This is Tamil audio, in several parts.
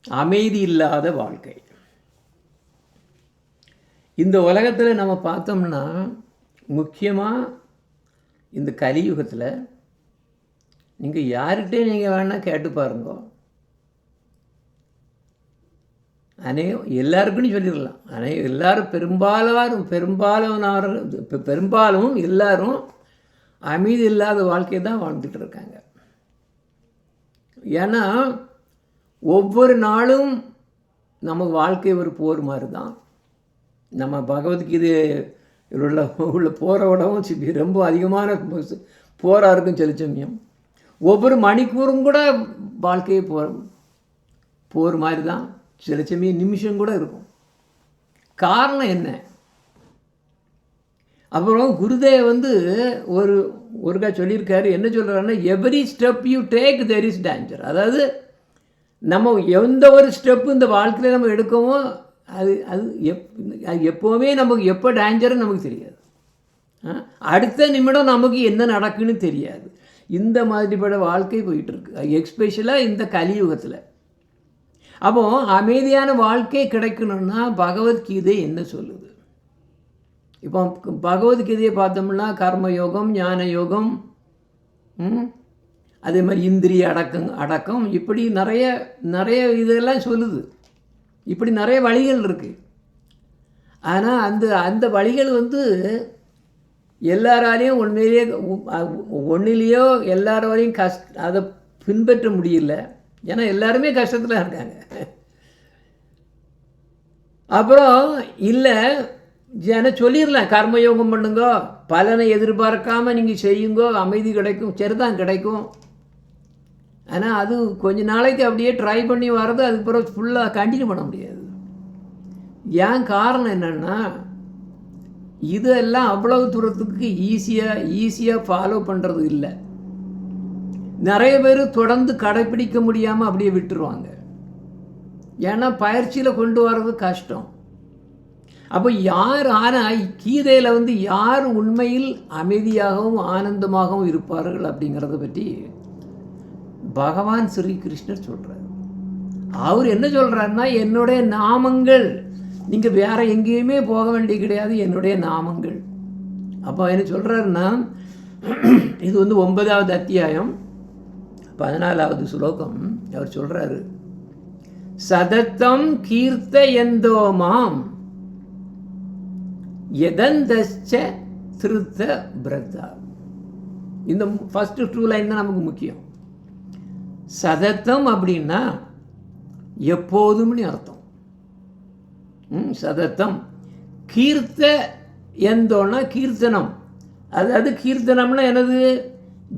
அமைதி இல்லாத வாழ்க்கை. இந்த உலகத்தில் நம்ம பார்த்தோம்னா முக்கியமாக இந்த கலியுகத்தில் நீங்கள் யார்கிட்டே நீங்கள் வேணால் கேட்டு பாருங்க, எல்லாருக்குன்னு சொல்லிடலாம். எல்லாரும் பெரும்பாலும் எல்லாரும் அமைதி இல்லாத வாழ்க்கையை தான் வாழ்ந்துட்டு இருக்காங்க. ஏன்னா ஒவ்வொரு நாளும் நமக்கு வாழ்க்கை ஒரு போர் மாதிரி தான். நம்ம பகவத்கீதையில் உள்ள போரை விடவும் ரொம்ப அதிகமான போராக இருக்கும் சில சமயம். ஒவ்வொரு மணிக்கூறும் கூட வாழ்க்கையை போர் மாதிரி தான். சில சமயம் நிமிஷம் கூட இருக்கும். காரணம் என்ன? அப்புறம் குருதேவ் ஒருக்கா சொல்லியிருக்காரு. என்ன சொல்கிறாருன்னா, every step you take there is danger. அதாவது நம்ம எந்த ஒரு ஸ்டெப்பு இந்த வாழ்க்கையில் நம்ம எடுக்கவோ அது எப்போவுமே நமக்கு எப்போ டேஞ்சர்னு நமக்கு தெரியாது. அடுத்த நிமிடம் நமக்கு என்ன நடக்குன்னு தெரியாது. இந்த மாதிரிப்பட்ட வாழ்க்கை போயிட்டுருக்கு, எஸ்பெஷலாக இந்த கலியுகத்தில். அப்போது அமைதியான வாழ்க்கை கிடைக்கணும்னா பகவத்கீதை என்ன சொல்லுது? இப்போ பகவத்கீதையை பார்த்தோம்னா கர்மயோகம், ஞான யோகம், அதே மாதிரி இந்திரிய அடக்கம் இப்படி நிறைய இதெல்லாம் சொல்லுது. இப்படி நிறைய வழிகள் இருக்குது. ஆனால் அந்த வழிகள் எல்லாராலையும் ஒன்றிலேயோ எல்லாராலையும் அதை பின்பற்ற முடியல. ஏன்னா எல்லாருமே கஷ்டத்தில் இருக்காங்க. அப்புறம் இல்லை சொல்லிடலாம், கர்மயோகம் பண்ணுங்க, பலனை எதிர்பார்க்காம நீங்கள் செய்யுங்கோ, அமைதி கிடைக்கும், சரிதான் கிடைக்கும். ஆனால் அது கொஞ்ச நாளைக்கு அப்படியே ட்ரை பண்ணி வர்றது, அதுக்கப்புறம் ஃபுல்லாக கண்டினியூ பண்ண முடியாது. ஏன் காரணம் என்னென்னா, இதெல்லாம் அவ்வளவு தூரத்துக்கு ஈஸியாக ஃபாலோ பண்ணுறது இல்லை. நிறைய பேர் தொடர்ந்து கடைப்பிடிக்க முடியாமல் அப்படியே விட்டுருவாங்க. ஏன்னா பயிற்சியில் கொண்டு வர்றது கஷ்டம். அப்போ ஆனால் கீதையில் யார் உண்மையில் அமைதியாகவும் ஆனந்தமாகவும் இருப்பார்கள் அப்படிங்கிறத பற்றி பகவான் ஸ்ரீ கிருஷ்ணர் சொல்கிறார். அவர் என்ன சொல்கிறாருன்னா, என்னுடைய நாமங்கள், நீங்கள் வேறு எங்கேயுமே போக வேண்டிய கிடையாது, என்னுடைய நாமங்கள். அப்போ என்ன சொல்கிறாருன்னா, இது 9வது அத்தியாயம் 14வது ஸ்லோகம். அவர் சொல்கிறாரு, சதத்தம் கீர்த்த எந்தோமாம் எதந்தச்ச திருத்த பிரதா. இந்த ஃபஸ்ட்டு 2 லைன் தான் நமக்கு முக்கியம். சதத்தம் அப்படின்னா எப்போதும்னு அர்த்தம். சதத்தம். கீர்த்த எந்தோன்னா கீர்த்தனம். அதாவது கீர்த்தனம்னா என்னது?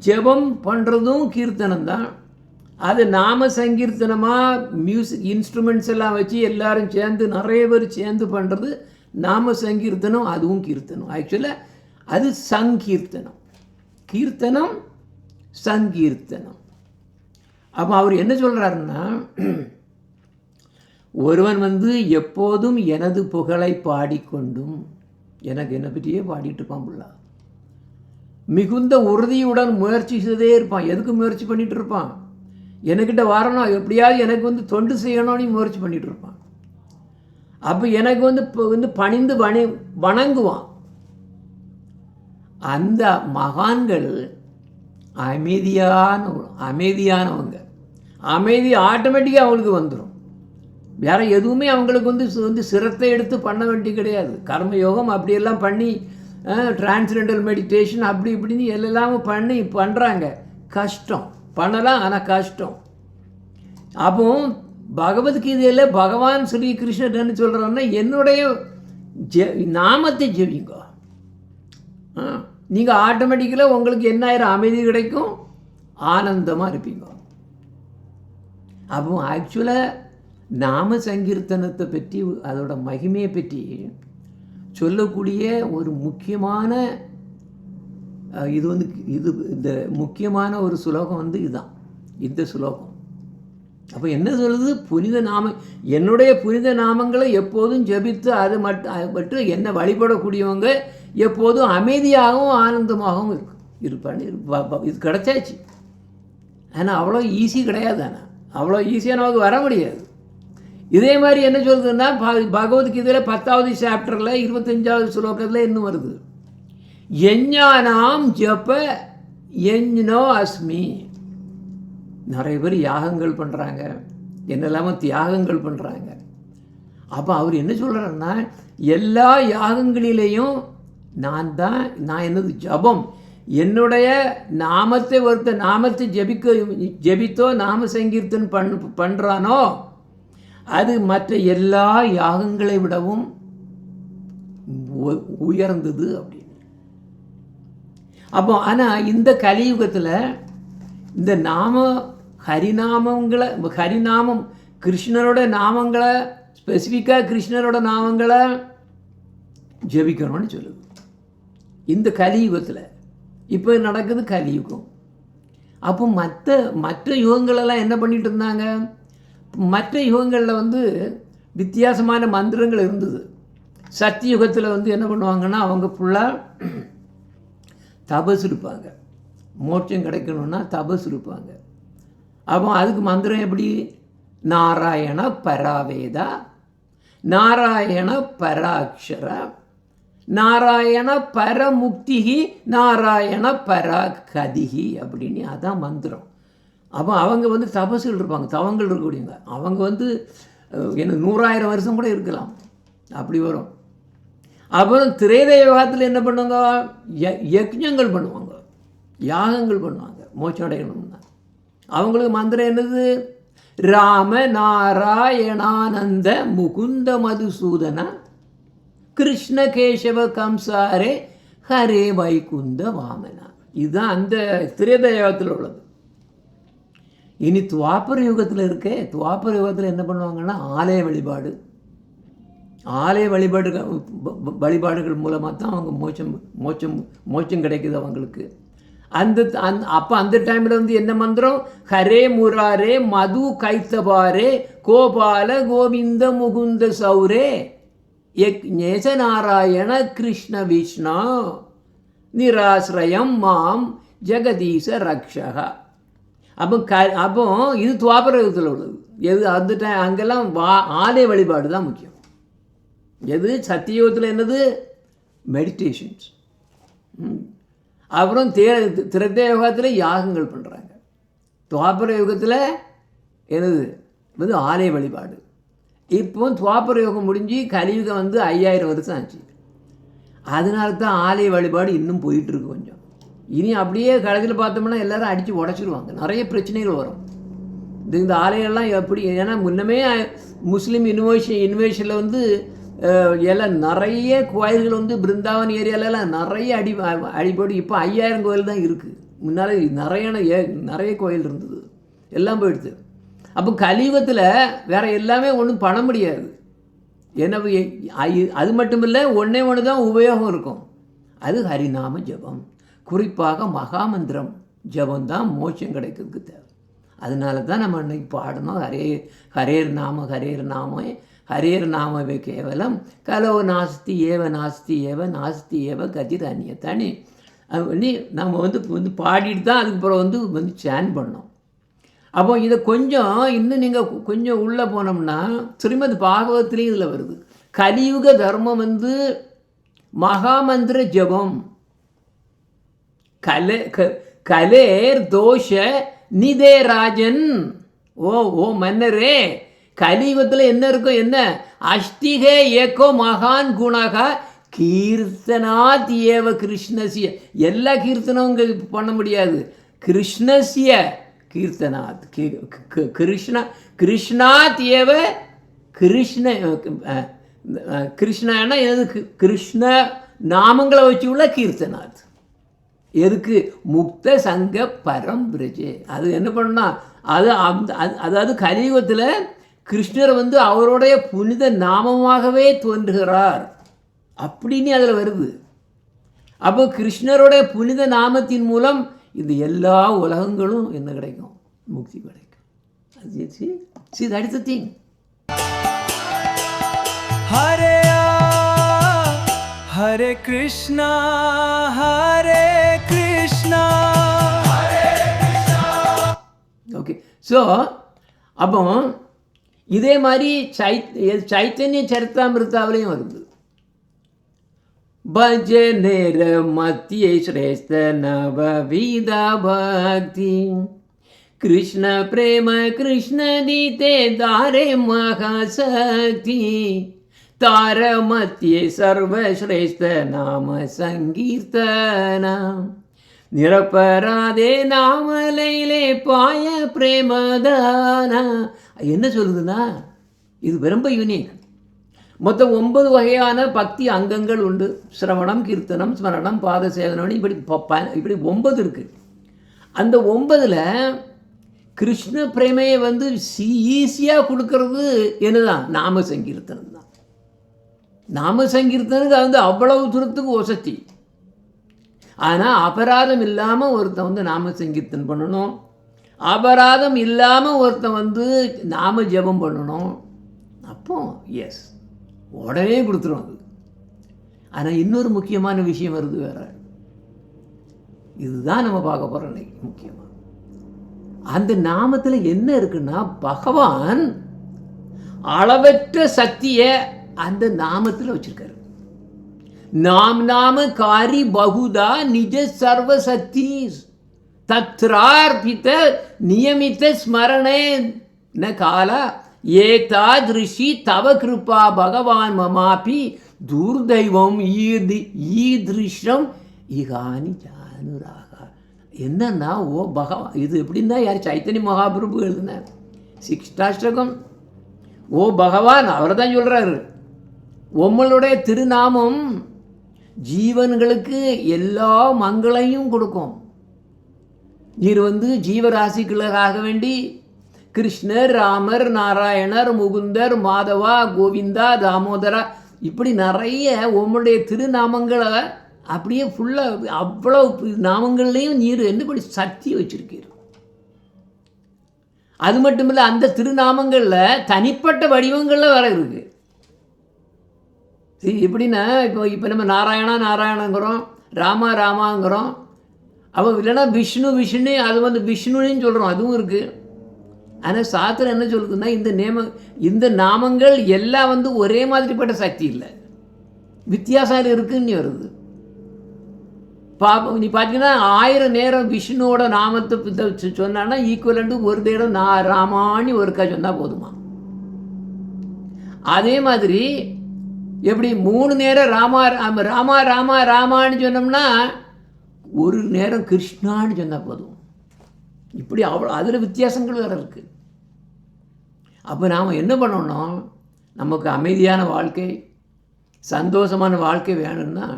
ஜெபம் பண்ணுறதும் கீர்த்தனம் தான். அது நாம சங்கீர்த்தனமாக மியூசிக் இன்ஸ்ட்ருமெண்ட்ஸ் எல்லாம் வச்சு எல்லாரும் சேர்ந்து நிறைய பேர் சேர்ந்து பண்ணுறது நாம சங்கீர்த்தனம், அதுவும் கீர்த்தனம். ஆக்சுவலாக அது சங்கீர்த்தனம். கீர்த்தனம் சங்கீர்த்தனம். அப்போ அவர் என்ன சொல்கிறாருன்னா, ஒருவன் எப்போதும் எனது புகழை பாடிக்கொண்டும், எனக்கு என்னை பற்றியே பாடிட்டு இருப்பான் புள்ளா, மிகுந்த உறுதியுடன் முயற்சி செய்தே இருப்பான். எதுக்கு முயற்சி பண்ணிகிட்டு இருப்பான்? என்கிட்ட வரணும், எப்படியாவது எனக்கு தொண்டு செய்யணும்னு முயற்சி பண்ணிகிட்டு இருப்பான். அப்போ எனக்கு பணிந்து வணங்குவான். அந்த மகான்கள் அமைதியானவங்க. அமைதி ஆட்டோமேட்டிக்காக அவங்களுக்கு வந்துடும். வேறு எதுவுமே அவங்களுக்கு சிரத்தை எடுத்து பண்ண வேண்டிய கிடையாது. கர்மயோகம் அப்படியெல்லாம் பண்ணி டிரான்ஸ்டெண்டல் மெடிடேஷன் அப்படி இப்படின்னு எல்லாம் பண்ணுறாங்க. கஷ்டம், பண்ணலாம், ஆனால் கஷ்டம். அப்போ பகவத்கீதையில் பகவான் ஸ்ரீ கிருஷ்ணர் என்ன சொல்கிறாருன்னா, என்னுடைய நாமத்தை ஜெபிங்க, நீங்கள் ஆட்டோமேட்டிக்கலாக உங்களுக்கு என்ன ஆயிரம் அமைதி கிடைக்கும், ஆனந்தமாக இருப்பீங்க. அப்போ ஆக்சுவலாக நாம சங்கீர்த்தனத்தை பற்றி, அதோட மகிமையை பற்றி சொல்லக்கூடிய ஒரு முக்கியமான இந்த முக்கியமான ஒரு ஸ்லோகம் இதுதான், இந்த ஸ்லோகம். அப்போ என்ன சொல்லுது? புனித நாமம், என்னுடைய புனித நாமங்களை எப்போதும் ஜபித்து அது மட்டும் என்ன வழிபடக்கூடியவங்க எப்போதும் அமைதியாகவும் ஆனந்தமாகவும் இருப்பான்னு இது கிடச்சாச்சு. ஆனால் அவ்வளோ ஈஸி கிடையாது. ஆனால் அவ்வளோ ஈஸியாக நமக்கு வர முடியாது. இதே மாதிரி என்ன சொல்றதுன்னா பகவத்கீதையில் 10வது சாப்டரில் 25வது ஸ்லோகத்தில் இன்னும் வருது, யஞ்ஞானாம் ஜப யஞ்ஞனோ அஸ்மி. நிறைய பேர் யாகங்கள் பண்ணுறாங்க, என்னெல்லாமோ தியாகங்கள் பண்ணுறாங்க. அப்போ அவர் என்ன சொல்கிறாருன்னா, எல்லா யாகங்களிலேயும் நான் என்னது ஜபம், என்னுடைய நாமத்தை நாமத்தை ஜபித்தோ நாம சங்கீர்த்தன் பண்ணுறானோ அது மற்ற எல்லா யாகங்களை விடவும் உயர்ந்தது அப்படின்னு. அப்போ ஆனால் இந்த கலியுகத்தில் இந்த ஹரிநாமம் கிருஷ்ணரோட நாமங்களை ஸ்பெசிஃபிக்காக கிருஷ்ணரோட நாமங்களை ஜபிக்கணும்னு சொல்லுது இந்த கலியுகத்தில். இப்போ நடக்குது கலியுகம். அப்போ மற்ற யுகங்களெல்லாம் என்ன பண்ணிட்டு இருந்தாங்க, மற்ற யுகங்களில் வித்தியாசமான மந்திரங்கள் இருந்தது. சத்தியுகத்தில் என்ன பண்ணுவாங்கன்னா அவங்க ஃபுல்லாக தபஸ் இருப்பாங்க, மோட்சம் கிடைக்கணும்னா தபஸ் இருப்பாங்க. அப்போ அதுக்கு மந்திரம் எப்படி, நாராயண பராவேதா, நாராயண பராட்சரா, நாராயண பரமுக்திகி, நாராயண பராகதிகி அப்படின்னு அதான் மந்திரம். அப்போ அவங்க தபசுகள் இருப்பாங்க, தவங்கள் இருக்கக்கூடியவங்க. அவங்க என்ன 100,000 வருஷம் கூட இருக்கலாம், அப்படி வரும். அப்புறம் திரேதய யுகத்தில் என்ன பண்ணுவாங்க, யக்ஞங்கள் பண்ணுவாங்க, யாகங்கள் பண்ணுவாங்க மோட்சம் அடையணும்னா. அவங்களுக்கு மந்திரம் என்னது, ராம நாராயணானந்த முகுந்த மதுசூதன கிருஷ்ண கேசவ கம்சாரே ஹரே வைகுந்த வாமனா. இதுதான் அந்த திரேதய யுகத்தில் உள்ளது. இனி துவாபர யுகத்தில் இருக்கே, துவாபர யுகத்தில் என்ன பண்ணுவாங்கன்னா ஆலய வழிபாடுகள் மூலமாக தான் அவங்க மோட்சம் கிடைக்குது அவங்களுக்கு. அப்போ அந்த டைமில் என்ன மந்திரம், ஹரே முராரே மது கைத்தபாரே கோபால கோவிந்த முகுந்த சௌரே யக்ஞேச நாராயண கிருஷ்ண விஷ்ணு நிராசிரயம் மாம் ஜெகதீச ரக்ஷகா. அப்போ இது துவாபர யுகத்தில் உள்ளது. எது அந்த அங்கெல்லாம் ஆலய வழிபாடு தான் முக்கியம். எது சத்தியுகத்தில் என்னது, மெடிடேஷன்ஸ். அப்புறம் திரேதய யுகத்தில் யாகங்கள் பண்ணுறாங்க. துவாபர யுகத்தில் என்னது ஆலய வழிபாடு. இப்போ துவாபர யுகம் முடிஞ்சு கலியுகம் 5000 வருஷம் ஆச்சு. அதனால தான் ஆலய வழிபாடு இன்னும் போயிட்டுருக்கு கொஞ்சம். இனி அப்படியே கடைசியில் பார்த்தோம்னா எல்லோரும் அடித்து உடச்சிடுவாங்க, நிறைய பிரச்சனைகள் வரும். இந்த ஆலயம்லாம் எப்படி, ஏன்னா முன்னமே முஸ்லீம் இன்வேஷனில் எல்லாம் நிறைய கோயில்கள் பிருந்தாவன் ஏரியாலெல்லாம் நிறைய அடிப்படி. இப்போ 5000 கோயில் தான் இருக்குது. முன்னால் நிறைய கோயில் இருந்தது, எல்லாம் போயிடுது. அப்போ கலியுகத்தில் வேறு எல்லாமே ஒன்றும் பண்ண முடியாது. ஏன்னா அது மட்டும் இல்லை, ஒன்று தான் உபயோகம் இருக்கும், அது ஹரிநாம ஜபம். குறிப்பாக மகாமந்திரம் ஜபம் தான் மோட்சம் கிடைக்கிறதுக்கு தேவை. அதனால தான் நம்ம இன்னைக்கு பாடணும், ஹரேர் நாம ஹரேர் நாமவே கேவலம் கலோ நாஸ்தி ஏவ நாஸ்தி ஏவ கதிர் அந்நியத்தானே. நம்ம பாடிட்டு தான் அதுக்கப்புறம் சேன் பண்ணோம். அப்போ இதை இன்னும் நீங்கள் கொஞ்சம் உள்ளே போனோம்னா ஸ்ரீமத் பாகவத்திலையும் இதில் வருது. கலியுக தர்மம் மகாமந்திர ஜபம். கலேர் தோஷ நிதே ராஜன். ஓ மன்னரே, கலியுகத்தில் என்ன இருக்கும், என்ன அஷ்டிகே ஏகோ மகான் குணகா கீர்த்தனாத் ஏவ கிருஷ்ணசிய. எல்லா கீர்த்தனமும் பண்ண முடியாது, கிருஷ்ணசிய கீர்த்தனாத் கிருஷ்ணாத் ஏவ கிருஷ்ணன்னா எதுக்கு, கிருஷ்ண நாமங்களை வச்சு உள்ள கீர்த்தனாத். எதுக்கு, முக்த சங்க பரம் பிரஜே. அது என்ன பண்ணா, அதாவது கலியுகத்தில் கிருஷ்ணர் அவருடைய புனித நாமமாகவே தோன்றுகிறார் அப்படின்னு அதில் வருது. அப்போ கிருஷ்ணருடைய புனித நாமத்தின் மூலம் இந்த எல்லா உலகங்களும் என்ன கிடைக்கும், முக்தி கிடைக்கும். See, that is the thing. Hare Krishna, Hare Krishna. Okay. So அப்போ இதே மாதிரி சைத்தன்ய சரித்தாமிருத்தாவிலையும் வருது. பஜனேர மத்திய ஸ்ரேஷ்ட நவவிதா பக்தி கிருஷ்ண பிரேம கிருஷ்ண நீதே தாரே மகாசக்தி தார மத்திய சர்வஸ்ரேஷ்ட நாம சங்கீர்த்தனா நிரப்பராதே நாமலையிலே பாய பிரேமதானா. என்ன சொல்லுதுன்னா இது ரொம்ப யூனிக். மொத்தம் 9 வகையான பக்தி அங்கங்கள் உண்டு. சிரவணம், கீர்த்தனம், ஸ்மரணம், பாத சேவனம், இப்படி 9 இருக்குது. அந்த 9ல் கிருஷ்ண பிரேமையை வந்து ஈஸியாக கொடுக்கறது என்னதான்? நாம சங்கீர்த்தனம் தான். நாம சங்கீர்த்தனுக்கு வந்து அவ்வளவு தூரத்துக்கு வசதி. ஆனால் அபராதம் இல்லாமல் ஒருத்தன் வந்து நாம சங்கீர்த்தனம் பண்ணணும், அபராதம் இல்லாமல் ஒருத்தன் வந்து நாம ஜெபம் பண்ணணும். அப்போ எஸ் உடனே கொடுத்துரும் அது. ஆனால் இன்னொரு முக்கியமான விஷயம் வருது வேற. இதுதான் நம்ம பார்க்க போகிறோம் இன்னைக்கு. முக்கியமாக அந்த நாமத்தில் என்ன இருக்குன்னா, பகவான் அளவற்ற சக்தியை அந்த நாமத்தில் வச்சிருக்காரு. நாம காரி பகுதா நிஜ சர்வ சக்தி தத்ரார்பித நியமித்த ஸ்மரணே ந காலா ஏதாதிருஷி தவ கிருபா பகவான் மமாபி தூர்தைவம் ஈதிருஷம் இகானி ஜானுராக. என்னன்னா பகவான் இது எப்படின்னா யார்? சைத்தன்ய மகாபிரபு எழுதினார் சிக்ஷ்டாஷ்டகம். பகவான் அவர் தான் சொல்கிறாரு, உங்களுடைய திருநாமம் ஜீவன்களுக்கு எல்லா மங்களையும் கொடுக்கும். நீர் வந்து ஜீவராசிகளுக்காக வேண்டி கிருஷ்ணர், ராமர், நாராயணர், முகுந்தர், மாதவா, கோவிந்தா, தாமோதரா, இப்படி நிறைய உங்களுடைய திருநாமங்களை அப்படியே ஃபுல்லாக அவ்வளோ நாமங்கள்லேயும் நீர் என்னபடி சக்தி வச்சிருக்கீர். அது மட்டும் இல்லை, அந்த திருநாமங்களில் தனிப்பட்ட வடிவங்களில் வர இருக்குது. சரி, எப்படின்னா இப்போ நம்ம நாராயணங்கிறோம், ராமாங்கிறோம். அவன் இல்லைன்னா விஷ்ணு அது வந்து விஷ்ணுன்னு சொல்கிறோம், அதுவும் இருக்குது. ஆனால் சாஸ்திரம் என்ன சொல்லுதுன்னா, இந்த நாமங்கள் எல்லாம் வந்து ஒரே மாதிரிப்பட்ட சக்தி இல்லை, வித்தியாசம் இருக்குன்னு வருது. நீ பார்த்தீங்கன்னா 1000 நேரம் விஷ்ணுவோட நாமத்தை சொன்னான்னா ஈக்குவலண்டு ஒரு நேரம் ராமான்னு ஒருக்கா சொன்னால் போதுமா. அதே மாதிரி எப்படி 3 நேரம் ராமான்னு சொன்னோம்னா ஒரு நேரம் கிருஷ்ணான்னு சொன்னால் போதும். இப்படி அவ்வளோ அதில் வித்தியாசங்கள் வேறு இருக்குது. அப்போ நாம் என்ன பண்ணணும்? நமக்கு அமைதியான வாழ்க்கை, சந்தோஷமான வாழ்க்கை வேணும்னா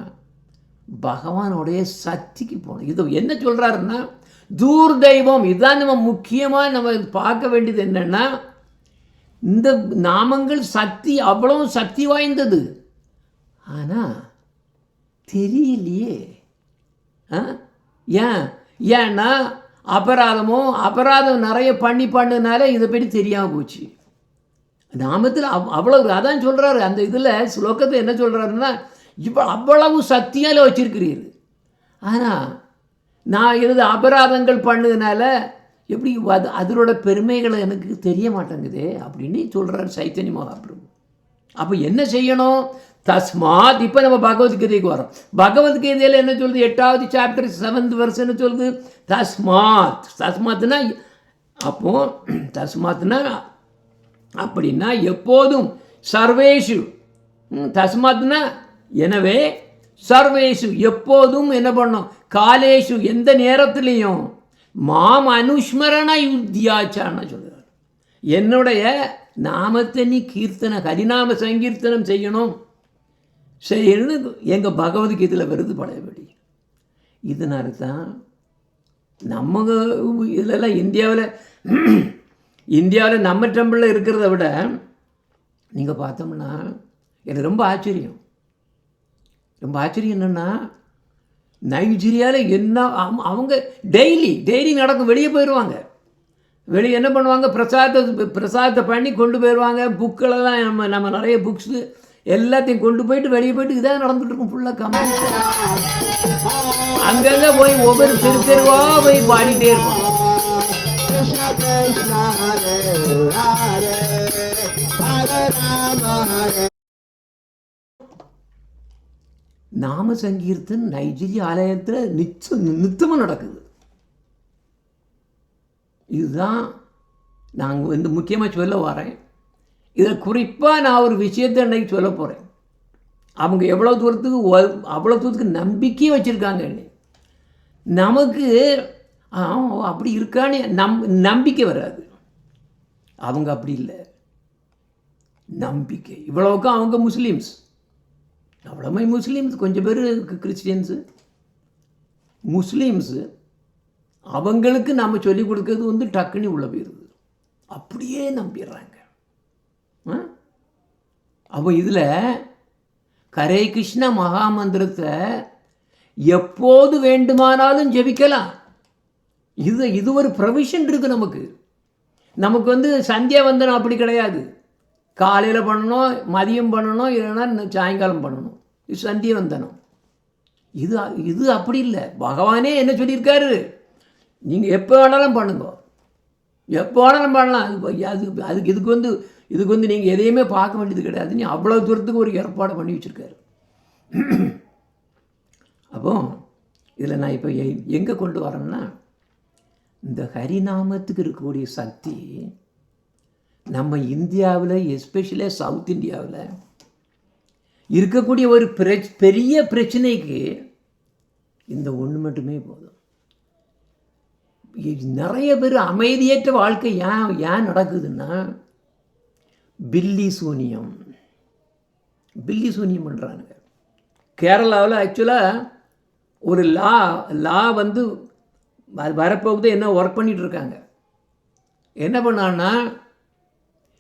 பகவானுடைய சக்திக்கு போகணும். இது என்ன சொல்கிறாருன்னா தூர்தெய்வம். இதுதான் நம்ம முக்கியமாக நம்ம பார்க்க வேண்டியது. என்னென்னா இந்த நாமங்கள் சக்தி அவ்வளோ சக்தி வாய்ந்தது, ஆனால் தெரியலையே. ஏன்னா அபராதம் நிறைய பண்ணினால இதை பற்றி தெரியாமல் போச்சு. நாமத்தில் அவ்வளவு அதான் சொல்கிறாரு அந்த இதில் ஸ்லோகத்தை என்ன சொல்கிறாருன்னா, அவ்வளவு சக்தியால் வச்சிருக்கிறீர், ஆனால் நான் எழுத அபராதங்கள் பண்ணதுனால எப்படி அதனோட பெருமைகளை எனக்கு தெரிய மாட்டேங்குது அப்படின்னு சொல்கிறார் சைத்தன்ய மகாபிரபு. அப்போ என்ன செய்யணும்? தஸ்மாத். இப்போ நம்ம பகவத்கீதைக்கு வரோம். பகவத்கீதையில் என்ன சொல்லுது? 8வது சாப்டர் 7th verse என்ன சொல்லுது? தஸ்மாத்னா அப்போ தஸ்மாத்னா அப்படின்னா எப்போதும் சர்வேஷு. தஸ்மாத்னா எனவே, சர்வேஷு எப்போதும் என்ன பண்ணோம்? காலேஷு எந்த நேரத்துலேயும் மாம் அனுஸ்மரண யுத்தியாச்சான்னு சொல்கிறார். என்னுடைய நாமத்தை நீ ஹரிநாம சங்கீர்த்தனம் செய்யணும் எங்கள் பகவத்கீதையில் வருது பழையபடி. இதனால தான் நம்ம இதிலெல்லாம் இந்தியாவில் நம்ம டெம்பிளில் இருக்கிறத விட நீங்கள் பார்த்தோம்னா எனக்கு ரொம்ப ஆச்சரியம் என்னென்னா, நைஜீரியாவில் என்ன அவங்க டெய்லி நடக்கும். வெளியே போயிடுவாங்க. வெளியே என்ன பண்ணுவாங்க? பிரசாதத்தை பண்ணி கொண்டு போயிடுவாங்க. புக்களெல்லாம் நம்ம நிறைய புக்ஸு எல்லாத்தையும் கொண்டு போயிட்டு வெளியே போயிட்டு இதாக நடந்துட்டு இருக்கும் ஃபுல்லாக கம்ப்ளீட். அங்கங்கே போய் ஒவ்வொரு தெருவாக போய் பாடிட்டே இருப்பாங்க. நாம சங்கீர்த்தன் நைஜீரிய ஆலயத்தில் நித்தமாக நடக்குது. இதுதான் நாங்கள் வந்து முக்கியமாக சொல்ல வரேன். இதில் குறிப்பாக நான் ஒரு விஷயத்தை அன்றைக்கி சொல்ல போகிறேன். அவங்க எவ்வளோ தூரத்துக்கு நம்பிக்கையை வச்சுருக்காங்க. நமக்கு அப்படி இருக்கான்னு நம்பிக்கை வராது. அவங்க அப்படி இல்லை, நம்பிக்கை. இவ்வளவுக்கும் அவங்க முஸ்லீம்ஸ், அவ்வளோமே முஸ்லீம்ஸ், கொஞ்சம் பேர் கிறிஸ்டியன்ஸு, முஸ்லீம்ஸு. அவங்களுக்கு நம்ம சொல்லிக் கொடுக்கறது வந்து டக்குன்னு உள்ள போயிடுது, அப்படியே நம்பிடுறாங்க. அப்போ இதில் ஹரே கிருஷ்ண மகாமந்திரத்தை எப்போது வேண்டுமானாலும் ஜெபிக்கலாம். இது ஒரு ப்ரொவிஷன் இருக்குது நமக்கு. நமக்கு வந்து சந்தியாவந்தனம் அப்படி கிடையாது. காலையில் பண்ணணும், மதியம் பண்ணணும், இல்லைன்னா சாயங்காலம் பண்ணணும். இது சந்தியாவந்தனம். இது அப்படி இல்லை. பகவானே என்ன சொல்லியிருக்காரு, நீங்கள் எப்போ வேணாலும் பண்ணுங்க, எப்போ வேணாலும் பண்ணலாம். இதுக்கு வந்து நீங்கள் எதையுமே பார்க்க வேண்டியது கிடையாது. நீ அவ்வளோ தூரத்துக்கு ஒரு ஏற்பாடு பண்ணி வச்சுருக்காரு. அப்போ இதில் நான் இப்போ எங்கே கொண்டு வரேன்னா, இந்த ஹரிநாமத்துக்கு இருக்கக்கூடிய சக்தி நம்ம இந்தியாவில், எஸ்பெஷலி சவுத் இந்தியாவில் இருக்கக்கூடிய ஒரு பெரிய பிரச்சனைக்கு இந்த ஒன்று மட்டுமே போதும். நிறைய பேர் அமைதியற்ற வாழ்க்கை ஏன் நடக்குதுன்னா, பில்லி சூனியம் பண்ணுறாங்க. கேரளாவில் ஆக்சுவலாக ஒரு லா வந்து வரப்போகுது, என்ன ஒர்க் பண்ணிகிட்ருக்காங்க. என்ன பண்ணான்னா,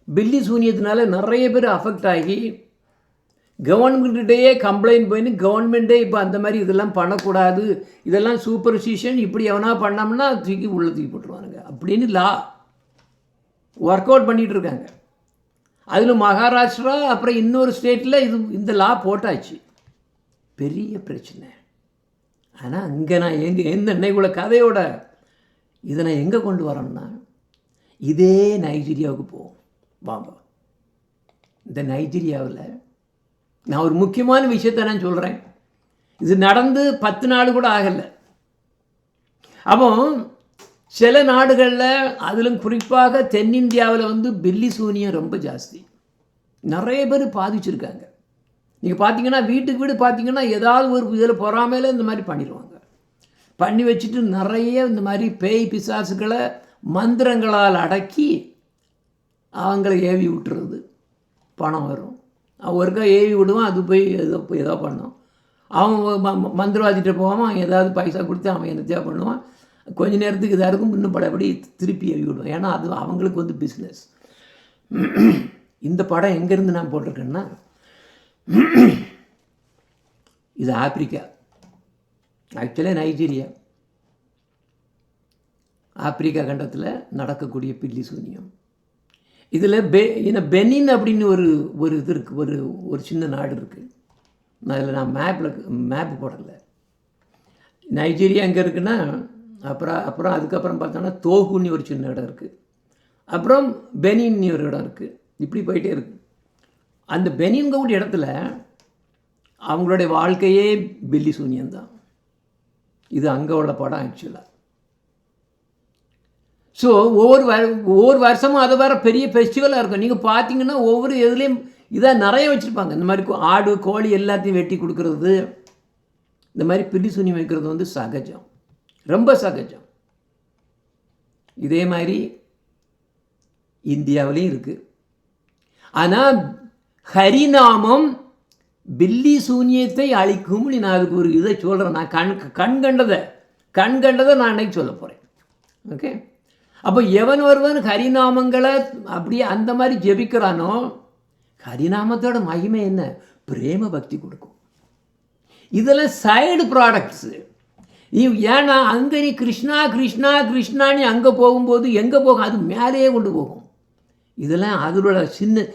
பில்லி சூனியத்தினால நிறைய பேர் அஃபெக்ட் ஆகி கவர்மெண்ட்கிட்டேயே கம்ப்ளைண்ட் பண்ணி, கவர்மெண்ட்டே இப்போ அந்த மாதிரி இதெல்லாம் பண்ணக்கூடாது, இதெல்லாம் சூப்பர்ஸ்டிஷன், இப்படி எவனா பண்ணோம்னா தூக்கி போட்டுருவானுங்க அப்படின்னு லா ஒர்க் அவுட் பண்ணிகிட்டு இருக்காங்க. அதில் மகாராஷ்டிரா, அப்புறம் இன்னொரு ஸ்டேட்டில் இந்த லா போட்டாச்சு. பெரிய பிரச்சனை. ஆனால் இங்கே நான் இன்னைக்குள்ள கதையோட இதை நான் எங்கே கொண்டு வரேன்னா, இதே நைஜீரியாவுக்கு போவோம் வாங்க. இந்த நைஜீரியாவில் நான் ஒரு முக்கியமான விஷயத்தை நான் சொல்கிறேன். இது நடந்து 10 நாள் கூட ஆகலை. அப்போ சில நாடுகளில், அதிலும் குறிப்பாக தென்னிந்தியாவில் வந்து பில்லி சூனியம் ரொம்ப ஜாஸ்தி. நிறைய பேர் பாதிச்சிருக்காங்க. நீங்கள் பார்த்தீங்கன்னா, வீட்டுக்கு வீடு பார்த்தீங்கன்னா, ஏதாவது ஒரு இதில் பொறாமையில் இந்த மாதிரி பண்ணிடுவாங்க. பண்ணி வச்சுட்டு நிறைய இந்த மாதிரி பேய் பிசாசுகளை மந்திரங்களால் அடக்கி அவங்களை ஏவி விட்டுறது. பணம் வரும், ஒருக்கா ஏவி விடுவான், அது போய் ஏதோ பண்ணும். அவன் மந்திரவாதிகிட்ட போவான், ஏதாவது பைசா கொடுத்து அவன் என்னத்தையா பண்ணுவான். கொஞ்ச நேரத்துக்கு இதாக இருக்கும், இன்னும் படப்படி திருப்பி ஏவி விடுவான். ஏன்னா அது அவங்களுக்கு வந்து பிஸ்னஸ். இந்த படம் எங்கேருந்து நான் போட்டிருக்கேன்னா, இது ஆப்பிரிக்கா, ஆக்சுவலாக நைஜீரியா, ஆப்பிரிக்கா கண்டத்தில் நடக்கக்கூடிய பில்லி சூனியம். இதில் பெனின் அப்படின்னு ஒரு இது இருக்குது, ஒரு சின்ன நாடு இருக்குது. அதில் நான் மேப்பு போடலை. நைஜீரியா எங்கே இருக்குன்னா, அப்புறம் அதுக்கப்புறம் பார்த்தோன்னா தோகுன்னு ஒரு சின்ன இடம் இருக்குது, அப்புறம் பெனின்னு ஒரு இடம் இருக்குது. இப்படி போயிட்டே இருக்குது. அந்த பெனின்கூடிய இடத்துல அவங்களுடைய வாழ்க்கையே பில்லி சூனியம்தான். இது அங்கே உள்ள படம் ஆக்சுவலாக. ஸோ ஒவ்வொரு வருஷமும் அது வேறு பெரிய ஃபெஸ்டிவலாக இருக்கும். நீங்கள் பார்த்தீங்கன்னா ஒவ்வொரு இதுலேயும் இதாக நிறைய வச்சுருப்பாங்க. இந்த மாதிரி ஆடு கோழி எல்லாத்தையும் வெட்டி கொடுக்குறது, இந்த மாதிரி பில்லி சூனியம் வைக்கிறது வந்து சகஜம், ரொம்ப சகஜம். இதே மாதிரி இந்தியாவிலையும் இருக்குது. ஆனால் ஹரிநாமம் பில்லி சூனியத்தை அழிக்கும்னு நான் அதுக்கு ஒரு இதை சொல்கிறேன். நான் கண்கண்டதை நான் அன்னைக்கு சொல்ல போகிறேன். ஓகே. அப்போ எவன் ஒருவன் ஹரிநாமங்களை அப்படியே அந்த மாதிரி ஜெபிக்கிறானோ, ஹரிநாமத்தோட மகிமை என்ன? பிரேம பக்தி கொடுக்கும். இதெல்லாம் சைடு ப்ராடக்ட்ஸு. ஏன்னா அங்கே நீ கிருஷ்ணா கிருஷ்ணா கிருஷ்ணான்னு அங்கே போகும்போது எங்கே போகும்? அது மேலேயே கொண்டு போகும். இதெல்லாம் அதோட சின்ன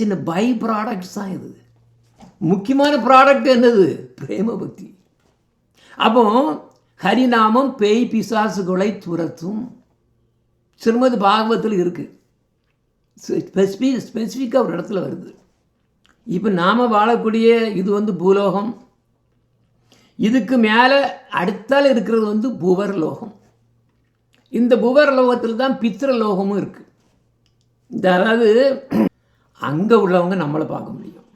சின்ன பை ப்ராடக்ட்ஸ் தான். இது முக்கியமான ப்ராடக்ட் என்னது? பிரேம பக்தி. அப்போ ஹரிநாமம் பேய் பிசாசுகளை துரத்தும். ஸ்ரீமத் பாகவத்தில் இருக்குது, ஸ்பெசிஃபிக்காக ஒரு இடத்துல வருது. இப்போ நாம் வாழக்கூடிய இது வந்து பூலோகம், இதுக்கு மேலே அடுத்தால் இருக்கிறது வந்து புவர்லோகம். இந்த புவர்லோகத்தில் தான் பித்ரலோகமும் இருக்குது. அதாவது அங்கே உள்ளவங்க நம்மளை பார்க்க முடியும்.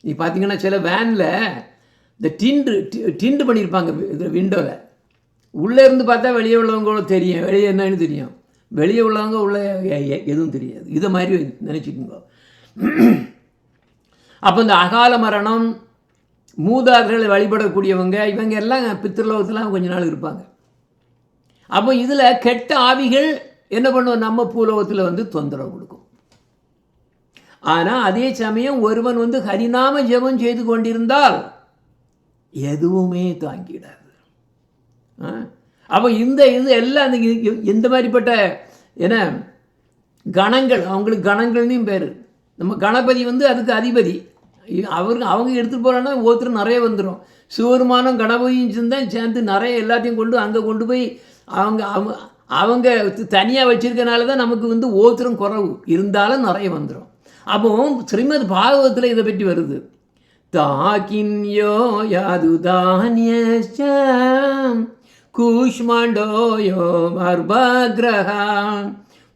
நீ பார்த்தீங்கன்னா சில வேனில் இந்த டிண்டு பண்ணியிருப்பாங்க இதில் விண்டோவில். உள்ளே இருந்து பார்த்தா வெளியே உள்ளவங்க தெரியும், வெளியே என்னன்னு தெரியும், வெளியே உள்ளவங்க உள்ளே எதுவும் தெரியாது. இதை மாதிரி நினச்சிக்கோங்க. அப்போ இந்த அகால மரணம், மூதாதைகளை வழிபடக்கூடியவங்க, இவங்க எல்லாம் பித்ருலோகத்தில் கொஞ்ச நாள் இருப்பாங்க. அப்போ இதில் கெட்ட ஆவிகள் என்ன பண்ணுவோம், நம்ம பூலோகத்தில் வந்து தொந்தரவு கொடுக்கும். ஆனால் அதே சமயம் ஒருவன் வந்து ஹரிநாம ஜெபம் செய்து கொண்டிருந்தால் எதுவுமே தாங்கிடாது. அப்போ இந்த இது எல்லாம் எந்த மாதிரிப்பட்ட என்ன கணங்கள், அவங்களுக்கு கணங்கள்னு பேர். நம்ம கணபதி வந்து அதுக்கு அதிபதி. அவங்க எடுத்துகிட்டு போகிறாங்கன்னா ஒருத்தர் நிறைய வந்துடும். சிவருமானம் கணபதியும் தான் சேர்ந்து நிறைய எல்லாத்தையும் கொண்டு அங்கே கொண்டு போய் அவங்க தனியாக வச்சுருக்கனால தான் நமக்கு வந்து ஓத்திரம் குறவு இருந்தாலும் நிறைய வந்துடும். அப்போ ஸ்ரீமத் பாகவத்தில் இதை பற்றி வருது. தாக்கின்யோ யாது தானியம் கூஷ்மண்டோயோ மர்பக்ரஹம்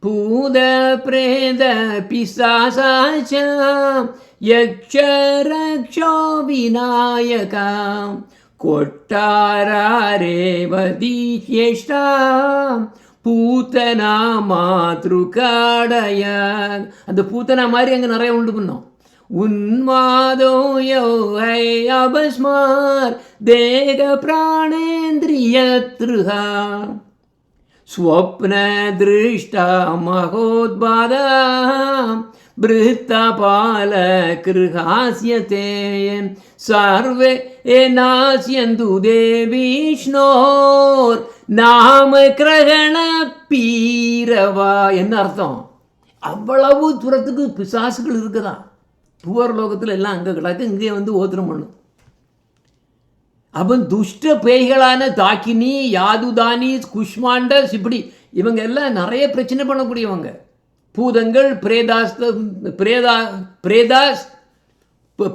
பூத பிரேத பிசாசாச்சம் யக்ஷரக்ஷோ விநாயகம் கொட்டாரேவதீஷ்யேஷ்டா பூத்தனா மாத்ருகாடய. அந்த பூத்தனா மாதிரி அங்கே நிறைய உண்டு பண்ணோம். உன்மாதோ யோ அபஸ்மார் தேக பிராணேந்திரியத்ருஹா ஸ்வப்ன திருஷ்டா மகோத்பாதா பிருத்தபால கிருஹாஸ்யதே சர்வே நாஸ்யந்து தேவிஷ்ணோர் நாம கிரகண பீரவா. என்ன அர்த்தம்? அவ்வளவு தூரத்துக்கு பிசாசுகள் இருக்குதா புவர் லோகத்தில் எல்லாம் அங்கே கிடக்கு, இங்கே வந்து ஓத்திரம் பண்ணும். அப்போ துஷ்ட பேய்களான தாக்கினி, யாதுதானி, குஷ்மாண்டஸ், இப்படி இவங்க எல்லாம் நிறைய பிரச்சனை பண்ணக்கூடியவங்க. பூதங்கள், பிரேதாஸ்,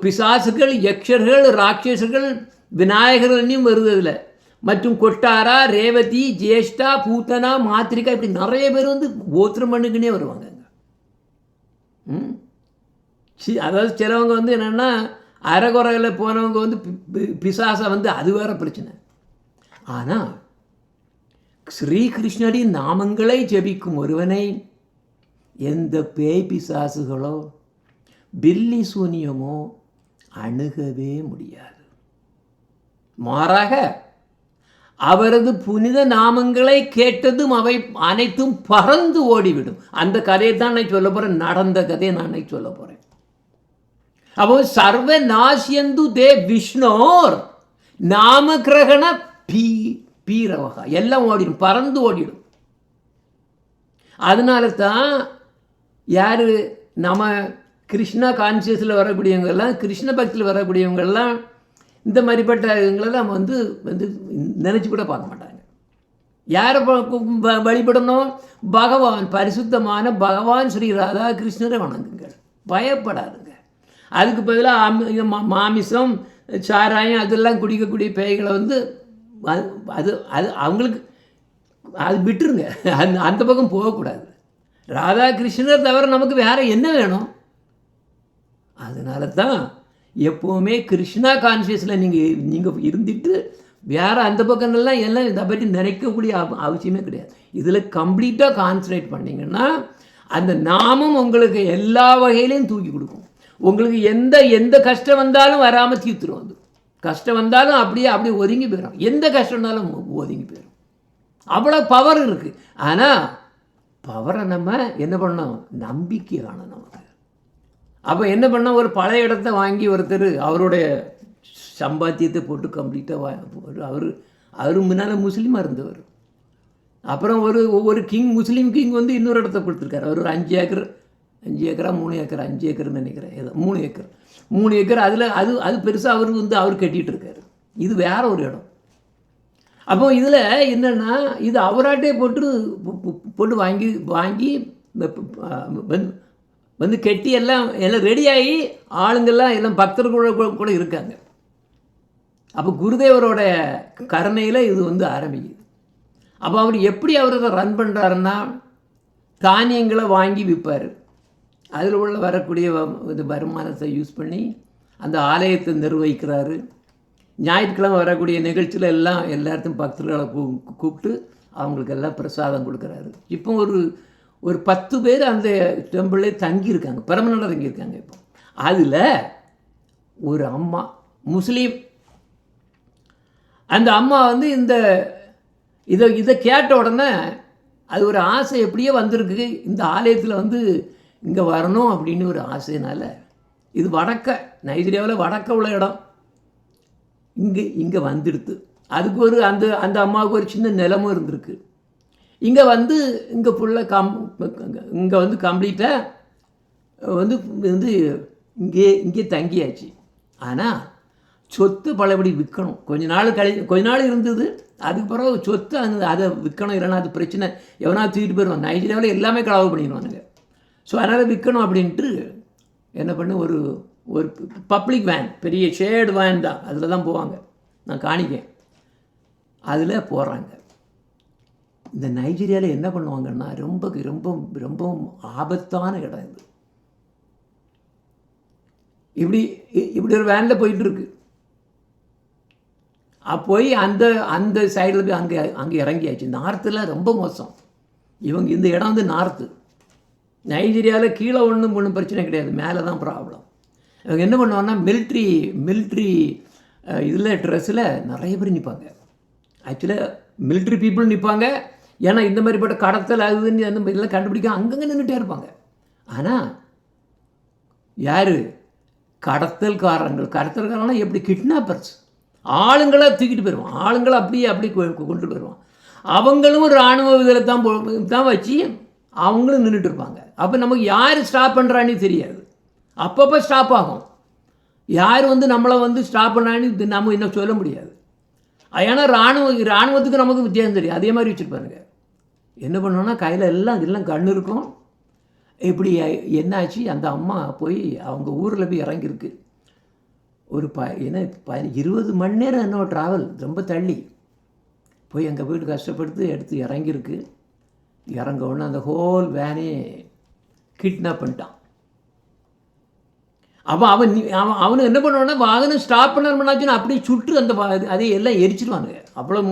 பிசாசுகள், யக்ஷர்கள், ராட்சசர்கள், விநாயகர்கள்னையும் வருது அதில். மற்றும் கொட்டாரா, ரேவதி, ஜேஷ்டா, பூத்தனா, மாத்திரிகா, இப்படி நிறைய பேர் வந்து ஓத்திரம் பண்ணுக்குன்னே வருவாங்க. அதாவது சிலவங்க வந்து என்னென்னா அரைகுறையில் போனவங்க வந்து பிசாசை வந்து அது வேறு பிரச்சனை. ஆனால் ஸ்ரீகிருஷ்ணரின் நாமங்களை ஜபிக்கும் ஒருவனை எந்த பேய் பிசாசுகளோ பில்லி சூனியமோ அணுகவே முடியாது. மாறாக அவரது புனித நாமங்களை கேட்டதும் அவை அனைத்தும் பறந்து ஓடிவிடும். அந்த கதையை தான் நான் சொல்ல போகிறேன், நடந்த கதையை நான் சொல்ல போகிறேன். அப்போ சர்வ நாசியந்து தே விஷ்ணோர் நாம கிரகண பீரவகா, எல்லாம் ஓடிடும், பறந்து ஓடிடும். அதனால தான் யார் நம்ம கிருஷ்ணா கான்சியஸில் வரக்கூடியவங்கெல்லாம், கிருஷ்ண பக்தியில் வரக்கூடியவங்கெல்லாம் இந்த மாதிரிப்பட்ட இதுங்களெல்லாம் வந்து வந்து நினச்சி கூட பார்க்க மாட்டாங்க. யாரை வழிபடணும்? பகவான், பரிசுத்தமான பகவான் ஸ்ரீ ராதாகிருஷ்ணரை வணங்குங்கள், பயப்படாதுங்க. அதுக்கு பதிலாக மாமிசம், சாராயம் அதெல்லாம் குடிக்கக்கூடிய பேய்களை வந்து அது அது அவங்களுக்கு அது விட்டுருங்க, அந்த பக்கம் போகக்கூடாது. ராதாகிருஷ்ணர் தவிர நமக்கு வேறு என்ன வேணும்? அதனால தான் எப்போவுமே கிருஷ்ணா கான்சியஸில் நீங்கள் இருந்துட்டு வேறு அந்த பக்கங்கள்லாம் எல்லாம் இதை பற்றி நினைக்கக்கூடிய அவசியமே கிடையாது. இதில் கம்ப்ளீட்டாக கான்சன்ட்ரேட் பண்ணிங்கன்னா அந்த நாமம் உங்களுக்கு எல்லா வகையிலையும் தூக்கி கொடுக்கும். உங்களுக்கு எந்த கஷ்டம் வந்தாலும் வராமல் தீர்த்துரும். அது கஷ்டம் வந்தாலும் அப்படியே ஒதுங்கி போயிடும். எந்த கஷ்டம் இருந்தாலும் ஒதுங்கி போயிடும். அவ்வளோ பவர் இருக்குது. ஆனால் பவரை நம்ம என்ன பண்ணோம்? நம்பிக்கை காணும் நமக்கு. அப்போ என்ன பண்ணோம்? ஒரு பழைய இடத்த வாங்கி ஒருத்தர் அவருடைய சம்பாத்தியத்தை போட்டு கம்ப்ளீட்டாக அவர் முன்னால் முஸ்லீமாக இருந்தவர். அப்புறம் ஒரு முஸ்லீம் கிங் வந்து இன்னொரு இடத்த கொடுத்துருக்காரு. அவர் ஒரு 5 ஏக்கர் 3 ஏக்கர் 5 ஏக்கர்னு நினைக்கிறேன், ஏதோ 3 ஏக்கர் அதில் அது பெருசாக அவர் கட்டிகிட்டு இருக்காரு. இது வேற ஒரு இடம். அப்போ இதில் என்னென்னா இது அவராட்டே போட்டு வாங்கி வந்து கெட்டி எல்லாம் ரெடியாகி ஆளுங்கள்லாம் எல்லாம் பக்தர்கள் கூட இருக்காங்க. அப்போ குருதேவரோட கருணையில் இது வந்து ஆரம்பிக்குது. அப்போ அவர் எப்படி அவர் அதை ரன் பண்ணுறாருன்னா, தானியங்களை வாங்கி விற்பார். அதில் உள்ள வரக்கூடிய இது வருமானத்தை யூஸ் பண்ணி அந்த ஆலயத்தை நிர்வகிக்கிறாரு. ஞாயிற்றுக்கிழமை வரக்கூடிய நிகழ்ச்சியில் எல்லாம் எல்லாத்தையும் பக்தர்களை கூப்பிட்டு அவங்களுக்கு எல்லாம் பிரசாதம் கொடுக்குறாரு. இப்போ ஒரு 10 பேர் அந்த டெம்பிளே தங்கியிருக்காங்க, பெர்மனண்டாக தங்கியிருக்காங்க. இப்போ அதில் ஒரு அம்மா முஸ்லீம், அந்த அம்மா வந்து இதை கேட்ட உடனே அது ஒரு ஆசை எப்படியோ வந்திருக்கு, இந்த ஆலயத்தில் வந்து இங்கே வரணும் அப்படின்னு ஒரு ஆசையினால். இது நைஜீரியாவில் வடக்க உள்ள இடம், இங்கே வந்துடுது. அதுக்கு அந்த அம்மாவுக்கு ஒரு சின்ன நிலமும் இருந்திருக்கு. இங்கே ஃபுல்லாக இங்கே வந்து கம்ப்ளீட்டாக வந்து இங்கே தங்கியாச்சு. ஆனால் சொத்து பலபடி விற்கணும். கொஞ்ச நாள் இருந்தது. அதுக்கு பிறகு சொத்து அதை விற்கணும், இல்லைன்னா அது பிரச்சனை, எவனா தூக்கிட்டு போயிடுவாங்க. நைஜீரியாவில் எல்லாமே களவு பண்ணிடுவானுங்க. ஸோ அதனால் விற்கணும் அப்படின்ட்டு என்ன பண்ணு, ஒரு பப்ளிக் வேன், பெரிய ஷேர்டு வேன் தான், அதில் தான் போவாங்க. நான் காணிக்கேன், அதில் போகிறாங்க. இந்த நைஜீரியாவில் என்ன பண்ணுவாங்கன்னா, ரொம்ப ரொம்ப ரொம்ப ஆபத்தான இடம் இது. இப்படி ஒரு வேனில் போயிட்டுருக்கு. போய் அந்த சைடில் போய் அங்கே இறங்கியாச்சு. நார்த்தில் ரொம்ப மோசம். இந்த இடம் வந்து நார்த்து. நைஜீரியாவில் கீழே ஒன்றும் பிரச்சனை கிடையாது, மேலே தான் ப்ராப்ளம். இவங்க என்ன பண்ணுவாங்கன்னா, மிலிட்ரி இதில் ட்ரெஸ்ஸில் நிறைய பேர் நிற்பாங்க. ஆக்சுவலாக மிலிட்ரி பீப்புள் நிற்பாங்க. ஏன்னா இந்த மாதிரிப்பட்ட கடத்தல் ஆகுதுன்னு அந்த இதெல்லாம் கண்டுபிடிக்க அங்கங்கே நின்றுட்டே இருப்பாங்க. ஆனால் யார் கடத்தல்காரங்கன்னா எப்படி கிட்னாப்பர்ஸ், ஆளுங்களை தூக்கிட்டு போயிடுவான், ஆளுங்களை அப்படி கொண்டு போயிடுவான். அவங்களும் ஒரு இராணுவ இதில் தான் வச்சு அவங்களும் நின்றுட்டு இருப்பாங்க. அப்போ நமக்கு யார் ஸ்டாப் பண்ணுறான்னு தெரியாது. அப்பப்போ ஸ்டாப் ஆகும். யார் வந்து நம்மளை வந்து ஸ்டாப் பண்ணான்னு நம்ம இன்னும் சொல்ல முடியாது. ஏன்னா இராணுவத்துக்கு நமக்கு வித்தியாசம் தெரியும். அதே மாதிரி வச்சுருப்பாருங்க. என்ன பண்ணோன்னா கையில் எல்லாம் கண் இருக்கும். இப்படி என்னாச்சு, அந்த அம்மா போய் அவங்க ஊரில் போய் இறங்கியிருக்கு. ஒரு 20 மணி நேரம் என்ன ட்ராவல், ரொம்ப தள்ளி போய் அங்கே போய்ட்டு கஷ்டப்படுத்து எடுத்து இறங்கியிருக்கு. இறங்க உடனே அந்த ஹோல் வேனே கிட்னாப் பண்ணிட்டான். அப்போ அவனு என்ன பண்ணுவான்னா, வாகனம் ஸ்டாப் பண்ணாச்சுன்னா அப்படியே சுட்டு அதை எல்லாம் எரிச்சிடுவாங்க. அவ்வளோ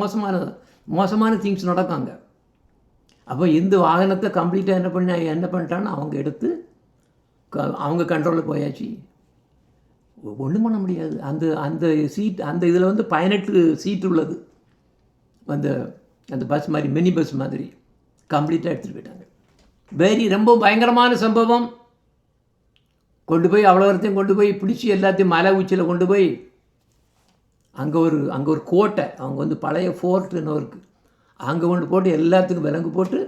மோசமான திங்ஸ் நடக்காங்க. அப்போ இந்த வாகனத்தை கம்ப்ளீட்டாக என்ன பண்ணிட்டான்னு அவங்க எடுத்து அவங்க கண்ட்ரோலில் போயாச்சு. ஒன்றும் பண்ண முடியாது. அந்த சீட், அந்த இதில் வந்து 18 சீட்டு உள்ளது. அந்த பஸ் மாதிரி, மினி பஸ் மாதிரி கம்ப்ளீட்டாக எடுத்துகிட்டு போயிட்டாங்க. ரொம்ப பயங்கரமான சம்பவம். கொண்டு போய் அவ்வளோத்தையும் கொண்டு போய் பிடிச்சி எல்லாத்தையும் மலை உச்சியில் கொண்டு போய் அங்கே ஒரு கோட்டை, அவங்க வந்து பழைய ஃபோர்ட்டுன்னு இருக்குது, அங்கே கொண்டு போட்டு எல்லாத்துக்கும் விலங்கு போட்டு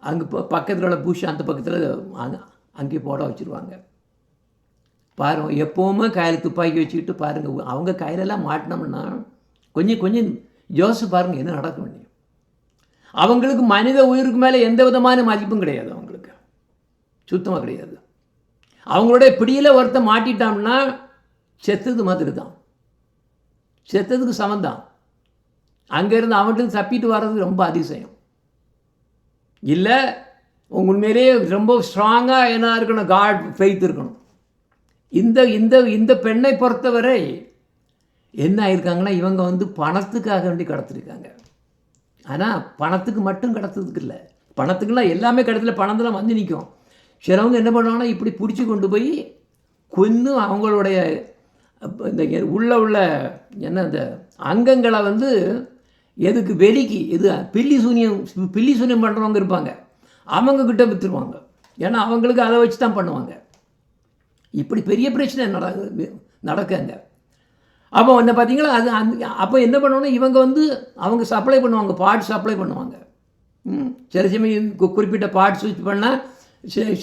அங்கே பக்கத்தில் உள்ள புஷ் அந்த பக்கத்தில் அங்கேயே போட வச்சுருவாங்க. பாருங்கள், எப்போவுமே கையில் துப்பாக்கி வச்சுக்கிட்டு பாருங்கள், அவங்க கையிலெல்லாம் மாட்டினோம்னா கொஞ்சம் யோசிச்சு பாருங்கள் என்ன நடக்க வேண்டிய. அவங்களுக்கு மனித உயிருக்கு மேலே எந்த விதமான மதிப்பும் கிடையாது, அவங்களுக்கு சுத்தமாக கிடையாது. அவங்களுடைய பிடியில் ஒருத்தர் மாட்டிட்டோம்னா செத்தது மாதிரி தான், செத்ததுக்கு சமந்தான். அங்கேருந்து அவன்கிட்ட தப்பிட்டு வர்றது ரொம்ப அதிசயம் இல்லை. உண்மையிலேயே ரொம்ப ஸ்ட்ராங்காக என்ன இருக்கணும், காட் ஃபெய்த் இருக்கணும். இந்த பெண்ணை பொறுத்தவரை என்ன ஆயிருக்காங்கன்னா, இவங்க வந்து பணத்துக்காக வேண்டி கடத்திருக்காங்க. ஆனால் பணத்துக்கு மட்டும் கடத்துறதுக்கு இல்லை, பணத்துக்குலாம் எல்லாமே கடத்தல, பணத்தெல்லாம் வந்து நிற்கும். சிலவங்க என்ன பண்ணுவாங்கன்னா, இப்படி பிடிச்சி கொண்டு போய் கொன்று அவங்களுடைய இந்த உள்ள என்ன இந்த அங்கங்களை வந்து எதுக்கு வெளிக்கு இது பில்லி சூனியம் பண்ணுறவங்க இருப்பாங்க, அவங்கக்கிட்ட விற்றுருவாங்க. ஏன்னா அவங்களுக்கு அதை வச்சு தான் பண்ணுவாங்க. இப்படி பெரிய பிரச்சனை நடக்குங்க. அப்போ என்ன பார்த்தீங்களா, அப்போ என்ன பண்ணுவோன்னா, இவங்க வந்து அவங்க சப்ளை பண்ணுவாங்க, பார்ட்ஸ் சப்ளை பண்ணுவாங்க. சில சமயம் குறிப்பிட்ட பார்ட்ஸ் யூஸ் பண்ணால்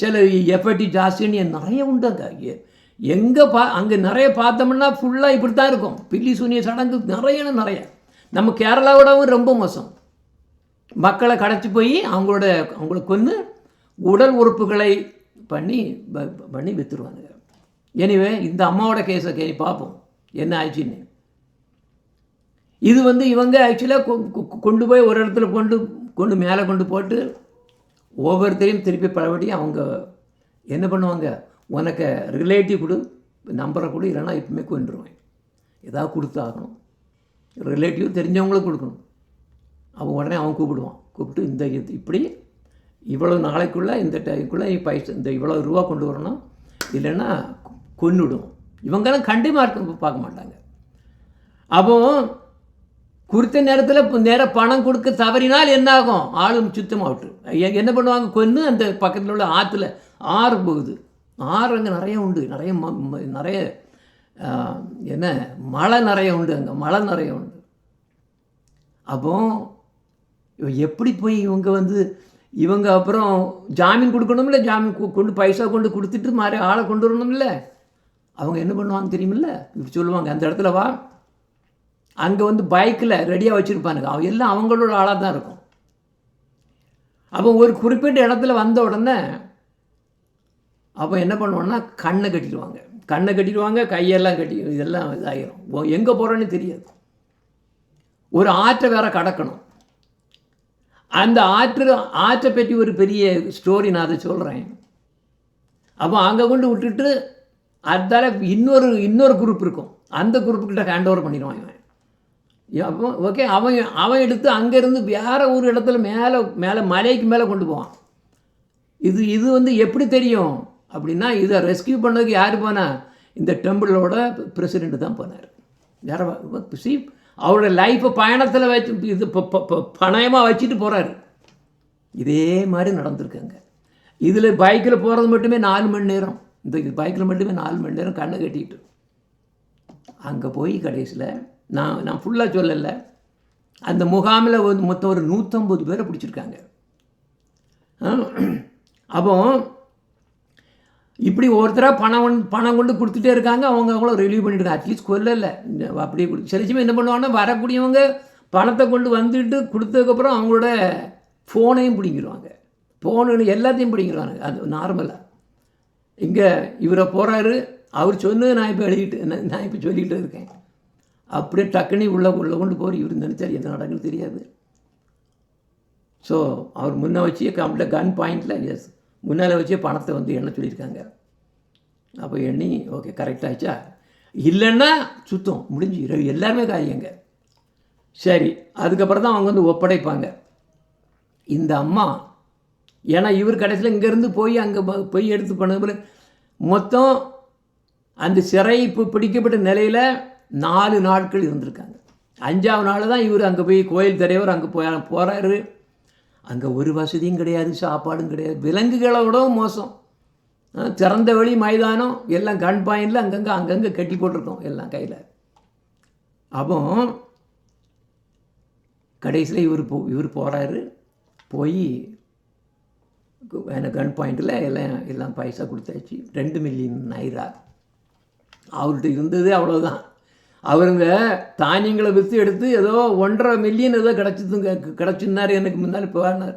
சில எஃபர்ட்டி ஜாஸ்தின்னு நிறைய உண்டுங்க. எங்கே அங்கே நிறைய பார்த்தோம்னா ஃபுல்லாக இப்படி தான் இருக்கும். பில்லி சூனிய சடங்கு நிறைய. நம்ம கேரளாவோடவும் ரொம்ப மோசம். மக்களை கடைச்சி போய் அவங்கள கொன்று உடல் உறுப்புகளை பண்ணி விற்றுருவானுங்க. எனிவே இந்த அம்மாவோட கேஸை பார்ப்போம் என்ன ஆச்சுன்னு. இது வந்து இவங்க ஆக்சுவலாக கொண்டு போய் ஒரு இடத்துல கொண்டு மேலே கொண்டு போட்டு ஒவ்வொருத்தரையும் திருப்பி பழபடியும் அவங்க என்ன பண்ணுவாங்க, உனக்கு ரிலேட்டிவ் கொடு, நம்பரை கொடு, இல்லைன்னா இப்பவுமே கொண்டுருவேன். ஏதாவது கொடுத்து ஆகணும். ரிலேட்டிவ் தெரிஞ்சவங்களுக்கு கொடுக்கணும். அவன் உடனே அவன் கூப்பிட்டு இந்த இப்படி இவ்வளோ நாளைக்குள்ளே இந்த டைக்குள்ளே இந்த இவ்வளோ ரூபா கொண்டு வரணும், இல்லைன்னா கொன்னுடும். இவங்கெல்லாம் கண்டிப்பாக பார்க்க மாட்டாங்க. அப்போ குறித்த நேரத்தில் நேராக பணம் கொடுக்க தவறினால் என்ன ஆகும், ஆளும் சுத்தமாகட்டு என்ன பண்ணுவாங்க, கொன்று அந்த பக்கத்தில் உள்ள ஆற்றுல ஆறு போகுது. ஆறு அங்கே நிறைய உண்டு, நிறைய என்ன மழை நிறைய உண்டு, அங்கே மழை நிறைய உண்டு. அப்போ எப்படி போய் இவங்க அப்புறம் ஜாமீன் கொடுக்கணும்ல, ஜாமீன் கொண்டு பைசா கொண்டு கொடுத்துட்டு மாதிரி ஆளை கொண்டு வரணும்ல. அவங்க என்ன பண்ணுவாங்க தெரியுமில்ல, இப்படி சொல்லுவாங்க, அந்த இடத்துல வா, அங்கே பைக்கில் ரெடியாக வச்சுருப்பானுங்க, அவங்க எல்லாம் அவங்களோட ஆளாக தான் இருக்கும். அப்போ ஒரு குறிப்பிட்ட இடத்துல வந்த உடனே அப்போ என்ன பண்ணுவோன்னா கண்ணை கட்டிடுவாங்க, கையெல்லாம் கட்டி, இதெல்லாம் இதாகிடும். எங்கே போகிறோன்னு தெரியாது. ஒரு ஆற்றை வேற கடக்கணும். அந்த ஆற்றை பற்றி ஒரு பெரிய ஸ்டோரி நான் அதை சொல்கிறேன். அப்போ அங்கே கொண்டு விட்டுட்டு அதால் இன்னொரு குரூப் இருக்கும், அந்த குரூப்புக்கிட்ட ஹேண்ட் ஓவர் பண்ணிடுவான் இவன். அப்போ ஓகே, அவன் எடுத்து அங்கேருந்து வேறு ஒரு இடத்துல மேலே மலைக்கு மேலே கொண்டு போவான். இது எப்படி தெரியும் அப்படின்னா, இதை ரெஸ்கியூ பண்ணதுக்கு யார் போனால், இந்த டெம்பிளோட பிரசிடெண்ட்டு தான் போனார். வேறு அவரோட லைஃப்பை பயணத்தில் வச்சு இது பணயமாக வச்சுட்டு போகிறாரு. இதே மாதிரி நடந்திருக்குங்க. இதில் பைக்கில் போகிறது மட்டுமே 4 மணி நேரம், இந்த பைக்கில் மட்டுமே 4 மணி நேரம் கண்ணை கட்டிட்டு அங்கே போய் கடைசியில் நான் ஃபுல்லாக சொல்லலை, அந்த முகாமில் மொத்தம் ஒரு 150 பேரை பிடிச்சிருக்காங்க. அப்போ இப்படி ஒருத்தராக பணம் கொண்டு கொடுத்துட்டே இருக்காங்க. அவங்கள ரிலீவ் பண்ணிவிடுங்க, அட்லீஸ்ட் கொல்லலை அப்படியே கொடுத்து. சில சமயம் என்ன பண்ணுவாங்கன்னா, வரக்கூடியவங்க பணத்தை கொண்டு வந்துட்டு கொடுத்ததுக்கப்புறம் அவங்களோட ஃபோனையும் பிடிங்கிடுவாங்க, ஃபோனு எல்லாத்தையும் பிடிங்கிடுவாங்க. அது நார்மலாக. இங்கே இவரை போகிறாரு, அவர் சொன்னது நான் இப்போ சொல்லிகிட்டு இருக்கேன். அப்படியே டக்குனி உள்ள கொண்டு போகிற இவர் நினச்சார், எந்த நடக்குன்னு தெரியாது. ஸோ அவர் முன்னே வச்சு கம்ப்ளீட் கன் பாயிண்டில் முன்னால் வச்சே பணத்தை எண்ண சொல்லியிருக்காங்க. அப்போ எண்ணி ஓகே கரெக்டாகிச்சா, இல்லைன்னா சுத்தம் முடிஞ்சு எல்லாருமே காரியங்க. சரி, அதுக்கப்புறம் தான் அவங்க ஒப்படைப்பாங்க. இந்த அம்மா ஏன்னா இவர் கடைசியில் இங்கேருந்து போய் அங்கே போய் எடுத்து பண்ணது மொத்தம் அந்த சிறை பிடிக்கப்பட்ட நிலையில் 4 நாட்கள் இருந்திருக்காங்க. 5ஆவது நாள் தான் இவர் அங்கே போய் கோயில் தலைவர் அங்கே போகிறாரு. அங்கே ஒரு வசதியும் கிடையாது, சாப்பாடும் கிடையாது, விலங்குகளோட மோசம். திறந்த வெளி மைதானம், எல்லாம் கன் பாயிண்டில் அங்கங்கே கட்டி போட்டிருக்கோம் எல்லாம் கையில். அப்போ கடைசியில் இவர் போகிறாரு, போய் எனக்கு கன் பாயிண்டில் எல்லாம் பைசா கொடுத்தாச்சு. 2 மில்லியன் நைரா அவர்கிட்ட இருந்தது, அவ்வளோதான். அவருங்க தானியங்களை விற்று எடுத்து ஏதோ 1.5 மில்லியன் ஏதோ கிடச்சிருந்தார் எனக்கு முன்னால் போனார்.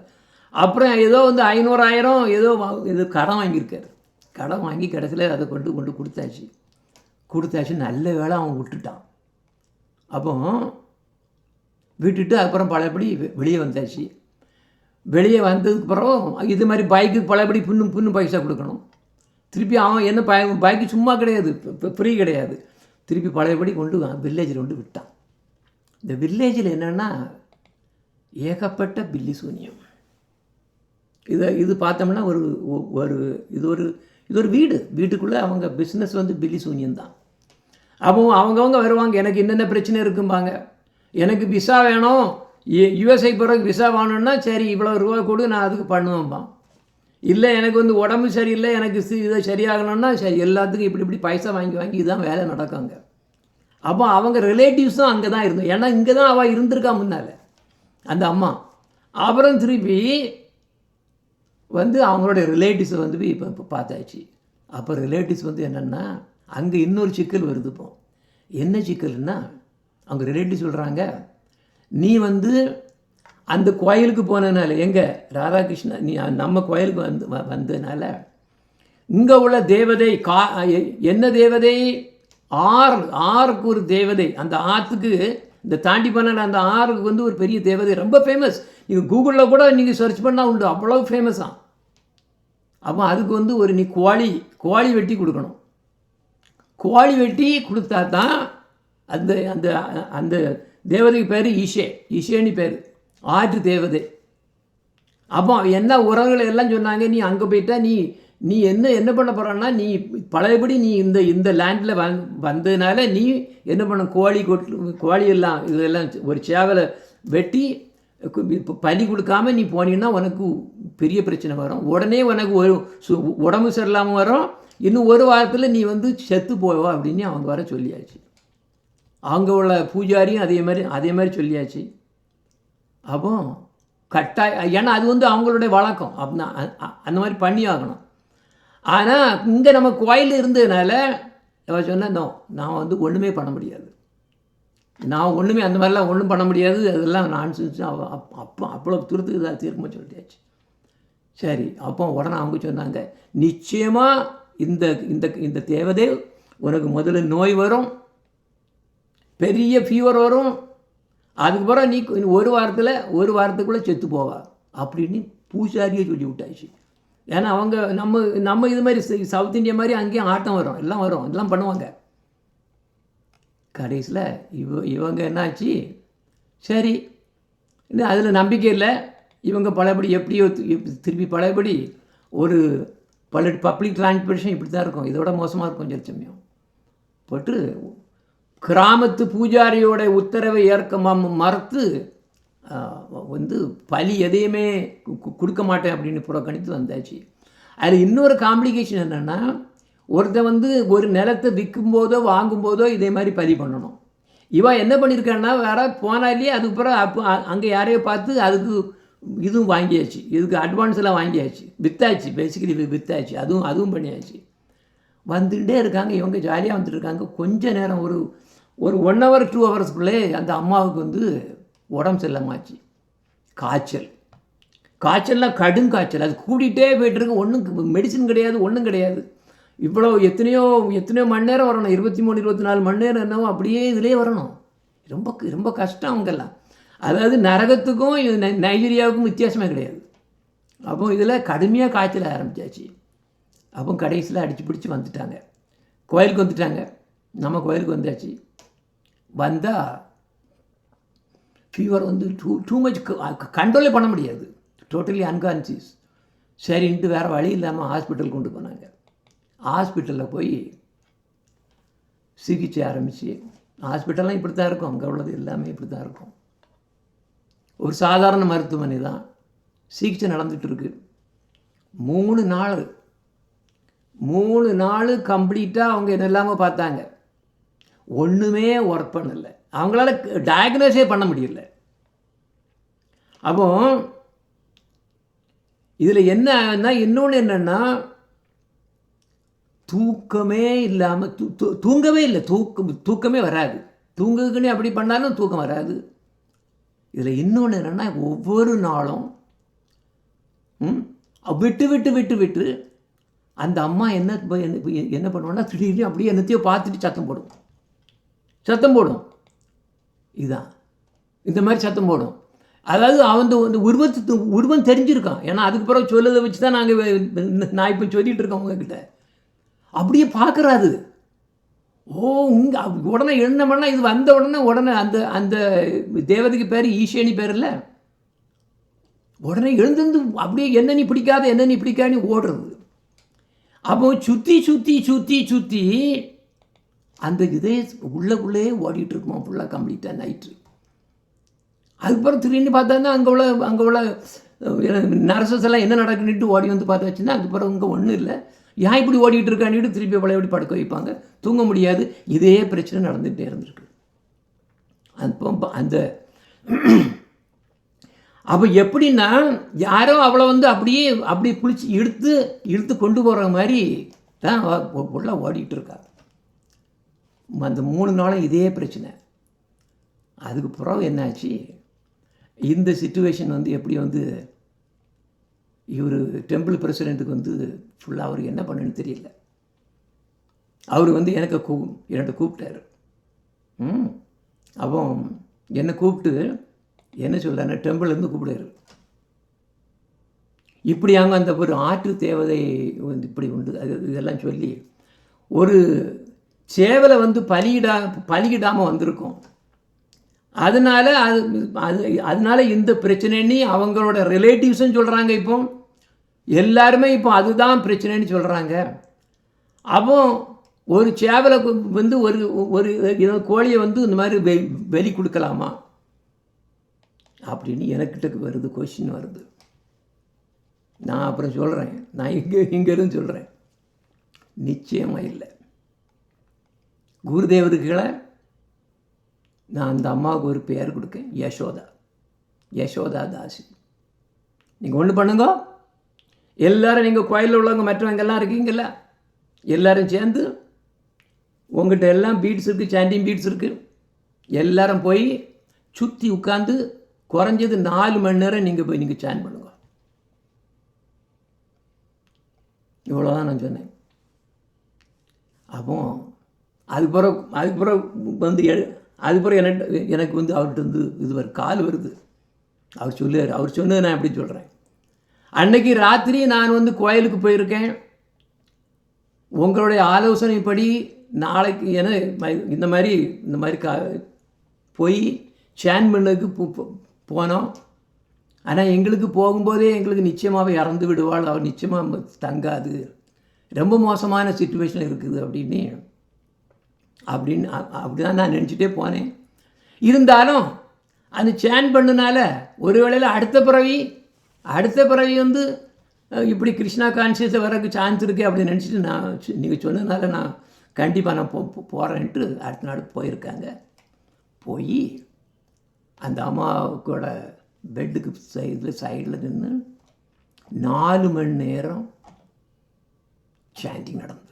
அப்புறம் ஏதோ 500,000 ஏதோ கடன் வாங்கியிருக்காரு. கடன் வாங்கி கடைசியில் அதை கொண்டு கொடுத்தாச்சு. நல்ல வேலை அவன் விட்டுட்டான். அப்போ விட்டுட்டு அப்புறம் பழையபடி வெளியே வந்தாச்சு. வெளியே வந்ததுக்கப்புறம் இது மாதிரி பைக்கு பழையபடி புண்ணு பைசா கொடுக்கணும். திருப்பி அவன் என்ன பைக்கு சும்மா கிடையாது, ஃப்ரீ கிடையாது. திருப்பி பழையபடி வில்லேஜில் விட்டான். இந்த வில்லேஜில் என்னென்னா ஏகப்பட்ட பில்லி சூனியம். இது பார்த்தோம்னா இது ஒரு வீட்டுக்குள்ளே அவங்க பிஸ்னஸ் பில்லி சூனியம் தான். அப்போ அவங்கவுங்க வருவாங்க, எனக்கு என்னென்ன பிரச்சனை இருக்கும்பாங்க. எனக்கு விசா வேணும், யுஎஸ்ஐ போகிறதுக்கு விசா வேணும்னா சரி இவ்வளோ ரூபா கொடு, நான் அதுக்கு பண்ணுவேன்பான். இல்லை எனக்கு உடம்பு சரியில்லை, எனக்கு இதை சரியாகணும்னா சரி, எல்லாத்துக்கும் இப்படி பைசா வாங்கி இதுதான் வேலை நடக்குங்க. அப்போ அவங்க ரிலேட்டிவ்ஸும் அங்கே தான் இருந்தோம். ஏன்னா இங்கே தான் அவள் இருந்திருக்கா முன்னால் அந்த அம்மா. அப்புறம் திருப்பி அவங்களோட ரிலேட்டிவ்ஸை இப்போ பார்த்தாச்சு. அப்போ ரிலேட்டிவ்ஸ் என்னென்னா அங்கே இன்னொரு சிக்கல் வருது. இப்போ என்ன சிக்கல்னா, அவங்க ரிலேட்டிவ் சொல்கிறாங்க, நீ அந்த கோயிலுக்கு போனதுனால, எங்கே ராதாகிருஷ்ணா நீ நம்ம கோயிலுக்கு வந்ததுனால இங்கே உள்ள தேவதை என்ன தேவதை? ஆறுக்கு ஒரு தேவதை. அந்த ஆற்றுக்கு இந்த தாண்டி பண்ண அந்த ஆறுக்கு வந்து ஒரு பெரிய தேவதை, ரொம்ப ஃபேமஸ். நீங்கள் கூகுளில் கூட நீங்கள் சர்ச் பண்ணால் உண்டு, அவ்வளோ ஃபேமஸாக. அப்போ அதுக்கு வந்து ஒரு நீ கோழி வெட்டி கொடுக்கணும். கோழி வெட்டி கொடுத்தா தான் அந்த அந்த அந்த தேவதைக்கு பேர் ஈஷேன்னு பேர், ஆற்று தேவதை. அப்போ என்ன உறவுகள் எல்லாம் சொன்னாங்க, நீ அங்கே போயிட்டா நீ என்ன பண்ண போகிறன்னா, நீ பழையபடி நீ இந்த லேண்டில் வந்ததுனால நீ என்ன பண்ண, கோழி எல்லாம் இதெல்லாம் ஒரு சேவலை வெட்டி பலி கொடுக்காம நீ போனீங்கன்னா உனக்கு பெரிய பிரச்சனை வரும். உடனே உனக்கு ஒரு உடம்பு சரியில்லாமல் வரும். இன்னும் ஒரு வாரத்தில் நீ வந்து செத்து போவா அப்படின்னு அவங்க வர சொல்லியாச்சு. அங்கே உள்ள பூஜாரியும் அதே மாதிரி சொல்லியாச்சு. அப்போ ஏன்னா அது வந்து அவங்களுடைய வழக்கம், அப்படின்னா அந்த மாதிரி பண்ணி ஆகணும். ஆனால் இங்கே நம்ம கோயில் இருந்ததுனால அவள் சொன்னேன், நான் வந்து ஒன்றுமே பண்ண முடியாது, நான் ஒன்றுமே அந்த மாதிரிலாம் ஒன்றும் பண்ண முடியாது, அதெல்லாம் நான் அவ்வளோ தூரத்துக்கு தான் தீர்க்கமாக சொல்லியாச்சு. சரி, அப்போ உடனே அவங்க சொன்னாங்க, நிச்சயமாக இந்த இந்த இந்த தேவதை உனக்கு முதல்ல நோய் வரும், பெரிய ஃபீவர் வரும், அதுக்கப்புறம் நீ ஒரு வாரத்துக்குள்ளே செத்து போவா அப்படின்னு பூசாரியே சொல்லி விட்டாச்சு. ஏன்னா அவங்க நம்ம இது மாதிரி சவுத் இந்தியா மாதிரி அங்கேயும் ஆட்டம் வரும், எல்லாம் பண்ணுவாங்க. கடைசியில் இவங்க என்னாச்சு, சரி இன்னும் அதில் நம்பிக்கை இல்லை. இவங்க பழையபடி எப்படியோ திருப்பி பழையபடி ஒரு பப்ளிக் டிரான்ஸ்போர்ட்டேஷன் இப்படி தான் இருக்கும், இதோட மோசமாக இருக்கும் கொஞ்சம் சமயம் போட்டு கிராமத்து பூஜாரியோட உத்தரவை ஏற்க மறுத்து வந்து பலி எதையுமே கொடுக்க மாட்டேன் அப்படின்னு புறக்கணித்து வந்தாச்சு. அதில் இன்னொரு காம்ப்ளிகேஷன் என்னென்னா, ஒருத்தன் வந்து ஒரு நிலத்தை விற்கும்போதோ வாங்கும்போதோ இதே மாதிரி பலி பண்ணணும். இவன் என்ன பண்ணியிருக்கான்னா, வேற போனாலே அதுக்கப்புறம் அங்கே யாரையோ பார்த்து அதுக்கு இதுவும் வாங்கியாச்சு, இதுக்கு அட்வான்ஸ் எல்லாம் வாங்கியாச்சு, விற்றாச்சு, பேசிக்கலி விற்றாச்சு, அதுவும் பண்ணியாச்சு. வந்துகிட்டே இருக்காங்க, இவங்க ஜாலியாக வந்துட்டு இருக்காங்க. கொஞ்ச நேரம் ஒரு 1 hour 2 hours அந்த அம்மாவுக்கு வந்து உடம்பு சரியில்லாமாச்சு. காய்ச்சல்லாம் கடும் காய்ச்சல், அது கூட்டிகிட்டே போய்ட்டுருக்கு. ஒன்றும் மெடிசன் கிடையாது, ஒன்றும் கிடையாது. இவ்வளோ எத்தனையோ மணி நேரம் வரணும், 23 24 மணி நேரம் என்னவோ அப்படியே இதிலே வரணும். ரொம்ப ரொம்ப கஷ்டம் அவங்கெல்லாம். அதாவது நரகத்துக்கும் நைஜீரியாவுக்கும் வித்தியாசமே கிடையாது. அப்போ இதில் கடுமையாக காய்ச்சல் ஆரம்பித்தாச்சு. அப்போ கடைசியில் அடித்து பிடிச்சி வந்துட்டாங்க, கோயிலுக்கு வந்துட்டாங்க. நம்ம கோயிலுக்கு வந்தாச்சு. வந்தால் ஃபீவர் வந்து டூ மச் கண்ட்ரோலே பண்ண முடியாது, டோட்டலி அன்கான்சியஸ். சரின்ட்டு வேறு வழி இல்லாமல் ஹாஸ்பிட்டல் கொண்டு போனாங்க. ஹாஸ்பிட்டலில் போய் சிகிச்சை ஆரம்பித்து, ஹாஸ்பிட்டல்லாம் இப்படி தான் இருக்கும், அங்கே உள்ளது எல்லாமே இப்படி தான் இருக்கும். ஒரு சாதாரண மருத்துவமனை தான், சிகிச்சை நடந்துகிட்ருக்கு. 3 நாள் கம்ப்ளீட்டாக அவங்க என்ன இல்லாமல் பார்த்தாங்க, ஒன்றுமே ஒர்க் பண்ணலை, அவங்களால டயக்னோஸே பண்ண முடியல. அப்போ இதில் என்னன்னா, இன்னொன்று என்னென்னா, தூக்கமே இல்லாமல் தூங்கவே இல்லை, தூக்கமே வராது. தூங்குக்குன்னு அப்படி பண்ணாலும் தூக்கம் வராது. இதில் இன்னொன்று என்னென்னா, ஒவ்வொரு நாளும் விட்டு அந்த அம்மா என்ன பண்ணுவோன்னா, திடீர்னு அப்படியே என்னத்தையோ பார்த்துட்டு சத்தம் போடும். இதுதான் இந்த மாதிரி சத்தம் போடும். அதாவது அவன் உருவம் தெரிஞ்சிருக்கான். ஏன்னா அதுக்கு பிறகு சொல்லதை வச்சு தான் நான் இப்போ சொல்லிகிட்டு இருக்கேன் உங்ககிட்ட. அப்படியே பார்க்குறாது. உடனே என்ன பண்ணால் இது வந்த உடனே அந்த தேவதைக்கு பேர் ஈஷேனி பேர் இல்லை, உடனே எழுந்து அப்படியே என்ன நீ பிடிக்காதுன்னு ஓடுறது. அப்போ சுற்றி அந்த இதே உள்ளே ஓடிட்டு இருக்குமா ஃபுல்லாக கம்ப்ளீட்டாக நைட்டு. அதுக்கப்புறம் திடீர்னு பார்த்தா அங்கே உள்ள நர்சஸ் எல்லாம் என்ன நடக்குன்னுட்டு ஓடி வந்து பார்த்தாச்சுன்னா, அதுக்கப்புறம் இங்கே ஒன்றும் இல்லை, ஏன் இப்படி ஓடிட்டு இருக்கான்னுட்டு திருப்பி பழையபடி படுக்க வைப்பாங்க, தூங்க முடியாது. இதே பிரச்சனை நடந்துகிட்டே இருந்திருக்கு. அப்போ எப்படின்னா, யாரோ அவளை வந்து அப்படியே பிடிச்சி இழுத்து கொண்டு போகிற மாதிரி தான் உள்ள ஓடிட்டு இருக்கா. அந்த 3 நாளும் இதே பிரச்சனை. அதுக்கு பிறகு என்னாச்சு, இந்த சிச்சுவேஷன் வந்து எப்படி வந்து இவர் டெம்பிள் பிரசிடெண்ட்டுக்கு வந்து ஃபுல்லாக அவருக்கு என்ன பண்ணுன்னு தெரியல. அவர் வந்து என்கிட்ட கூப்பிட்டாரு. அப்போ என்னை கூப்பிட்டு என்ன சொல்கிறாரு, டெம்பிள்லேருந்து கூப்பிடுறாரு. இப்படி அங்கே அந்த ஒரு ஆற்று தேவதை வந்து இப்படி உண்டு அது இதெல்லாம் சொல்லி ஒரு சேவலை வந்து பலியிடாமல் வந்திருக்கும். அதனால் அதனால் இந்த பிரச்சனைன்னு அவங்களோட ரிலேட்டிவ்ஸும் சொல்கிறாங்க. இப்போ எல்லாருமே இப்போ அதுதான் பிரச்சனைன்னு சொல்கிறாங்க. அப்போ ஒரு சேவலை வந்து ஒரு கோழியை வந்து இந்த மாதிரி வெளி கொடுக்கலாமா அப்படின்னு எனக்கிட்ட வருது, கொஸ்டின் வருது. நான் அப்புறம் சொல்கிறேன், நான் இங்கேருந்து சொல்கிறேன், நிச்சயமாக இல்லை. குருதேவர்களை நான் அந்த அம்மாவுக்கு ஒரு பேர் கொடுக்கேன், யசோதா தாசி. நீங்கள் ஒன்று பண்ணுங்க, எல்லோரும் நீங்கள் கோயிலில் உள்ளவங்க மற்றவங்கெல்லாம் இருக்கீங்கள, எல்லோரும் சேர்ந்து உங்கள்கிட்ட எல்லாம் பீட்ஸ் இருக்குது, சாண்டிங் பீட்ஸ் இருக்குது, எல்லோரும் போய் சுற்றி உட்காந்து குறைஞ்சது 4 மணி நேரம் நீங்கள் சாண்ட் பண்ணுங்க. இவ்வளோதான் நான் சொன்னேன். அப்போ அதுக்கு பிறகு வந்து எனக்கு வந்து அவர்கிட்ட வந்து இது கால் வருது. அவர் சொன்னது நான் எப்படி சொல்கிறேன். அன்னைக்கு ராத்திரி நான் வந்து கோயிலுக்கு போயிருக்கேன். உங்களுடைய ஆலோசனைப்படி நாளைக்கு இந்த மாதிரி போய் சேன் பண்ணதுக்கு போனோம். ஆனால் எங்களுக்கு போகும்போதே எங்களுக்கு நிச்சயமாகவே இறந்து விடுவாள், அவள் நிச்சயமாக தங்காது, ரொம்ப மோசமான சிச்சுவேஷன் இருக்குது அப்படின்னு அப்படிதான் நான் நினச்சிட்டே போனேன். இருந்தாலும் அந்த சேன் பண்ணனால ஒரு வேளையில் அடுத்த பிறவி வந்து இப்படி கிருஷ்ணா கான்சியஸை வரக்கு சான்ஸ் இருக்குது அப்படின்னு நினச்சிட்டு நீங்கள் சொன்னதுனால நான் கண்டிப்பாக நான் போகிறேன்ட்டு அடுத்த நாள் போயிருக்காங்க. போய் அந்த அம்மாவுக்கோட பெட்டுக்கு சைடில் நின்று 4 மணி நேரம் சாண்டிங் நடந்தது.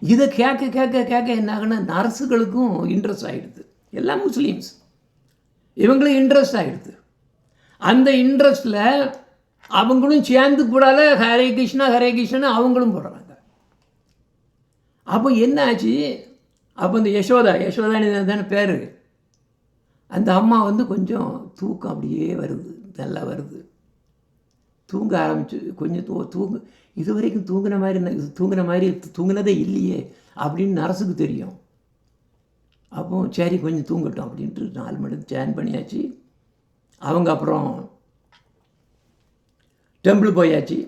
இதை கேட்க என்ன ஆகுனா, நர்ஸுகளுக்கும் இன்ட்ரெஸ்ட் ஆகிடுது. எல்லாம் முஸ்லீம்ஸ், இவங்களும் இன்ட்ரெஸ்ட் ஆகிடுது. அந்த இன்ட்ரெஸ்டில் அவங்களும் சேர்ந்து கூடால ஹரே கிருஷ்ணா அவங்களும் போடுறாங்க. அப்போ என்ன ஆச்சு, அப்போ இந்த யசோதானி தானே பேர், அந்த அம்மா வந்து கொஞ்சம் தூக்கம் அப்படியே வருது, நல்லா வருது. தூங்க ஆரம்பிச்சு கொஞ்சம் இது வரைக்கும் தூங்கினதே இல்லையே அப்படின்னு நர்ஸுக்கு தெரியும். அப்போ சரி கொஞ்சம் தூங்கட்டும் அப்படின்ட்டு 4 மணிக்கு சேன் பண்ணியாச்சு. அவங்க அப்புறம் டெம்பிள் போயாச்சு.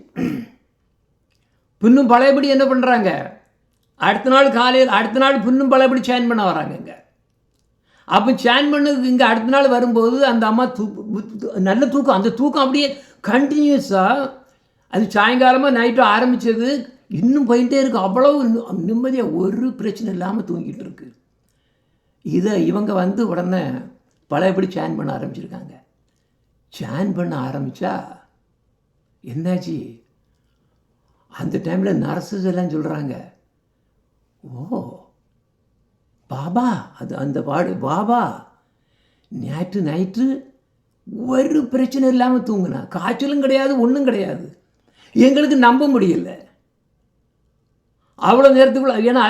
பின்னும் பழையபடி என்ன பண்ணுறாங்க, அடுத்த நாள் பின்னும் பழையபடி சேன் பண்ண வராங்க. அப்போ சேன் பண்ணதுக்கு இங்கே அடுத்த நாள் வரும்போது அந்த அம்மா நல்ல தூக்கம், அந்த தூக்கம் அப்படியே கண்டினியூஸாக அது சாயங்காலமாக நைட்டு ஆரம்பித்தது இன்னும் போயிட்டே இருக்குது. அவ்வளவு நிம்மதியாக ஒரு பிரச்சனை இல்லாமல் தூங்கிட்டு இருக்கு. இதை இவங்க வந்து உடனே பழையபடி சேன் பண்ண ஆரம்பிச்சிருக்காங்க. சேன் பண்ண ஆரம்பித்தா என்னாச்சு, அந்த டைமில் நர்ஸஸ் எல்லாம் சொல்கிறாங்க, ஓ பாபா அந்த பாபா நைட்டு ஒரு பிரச்சனை இல்லாமல் தூங்குனா, காய்ச்சலும் கிடையாது, ஒன்றும் கிடையாது. எங்களுக்கு நம்ப முடியல அவ்வளோ நேரத்துக்குள்ள. ஏன்னா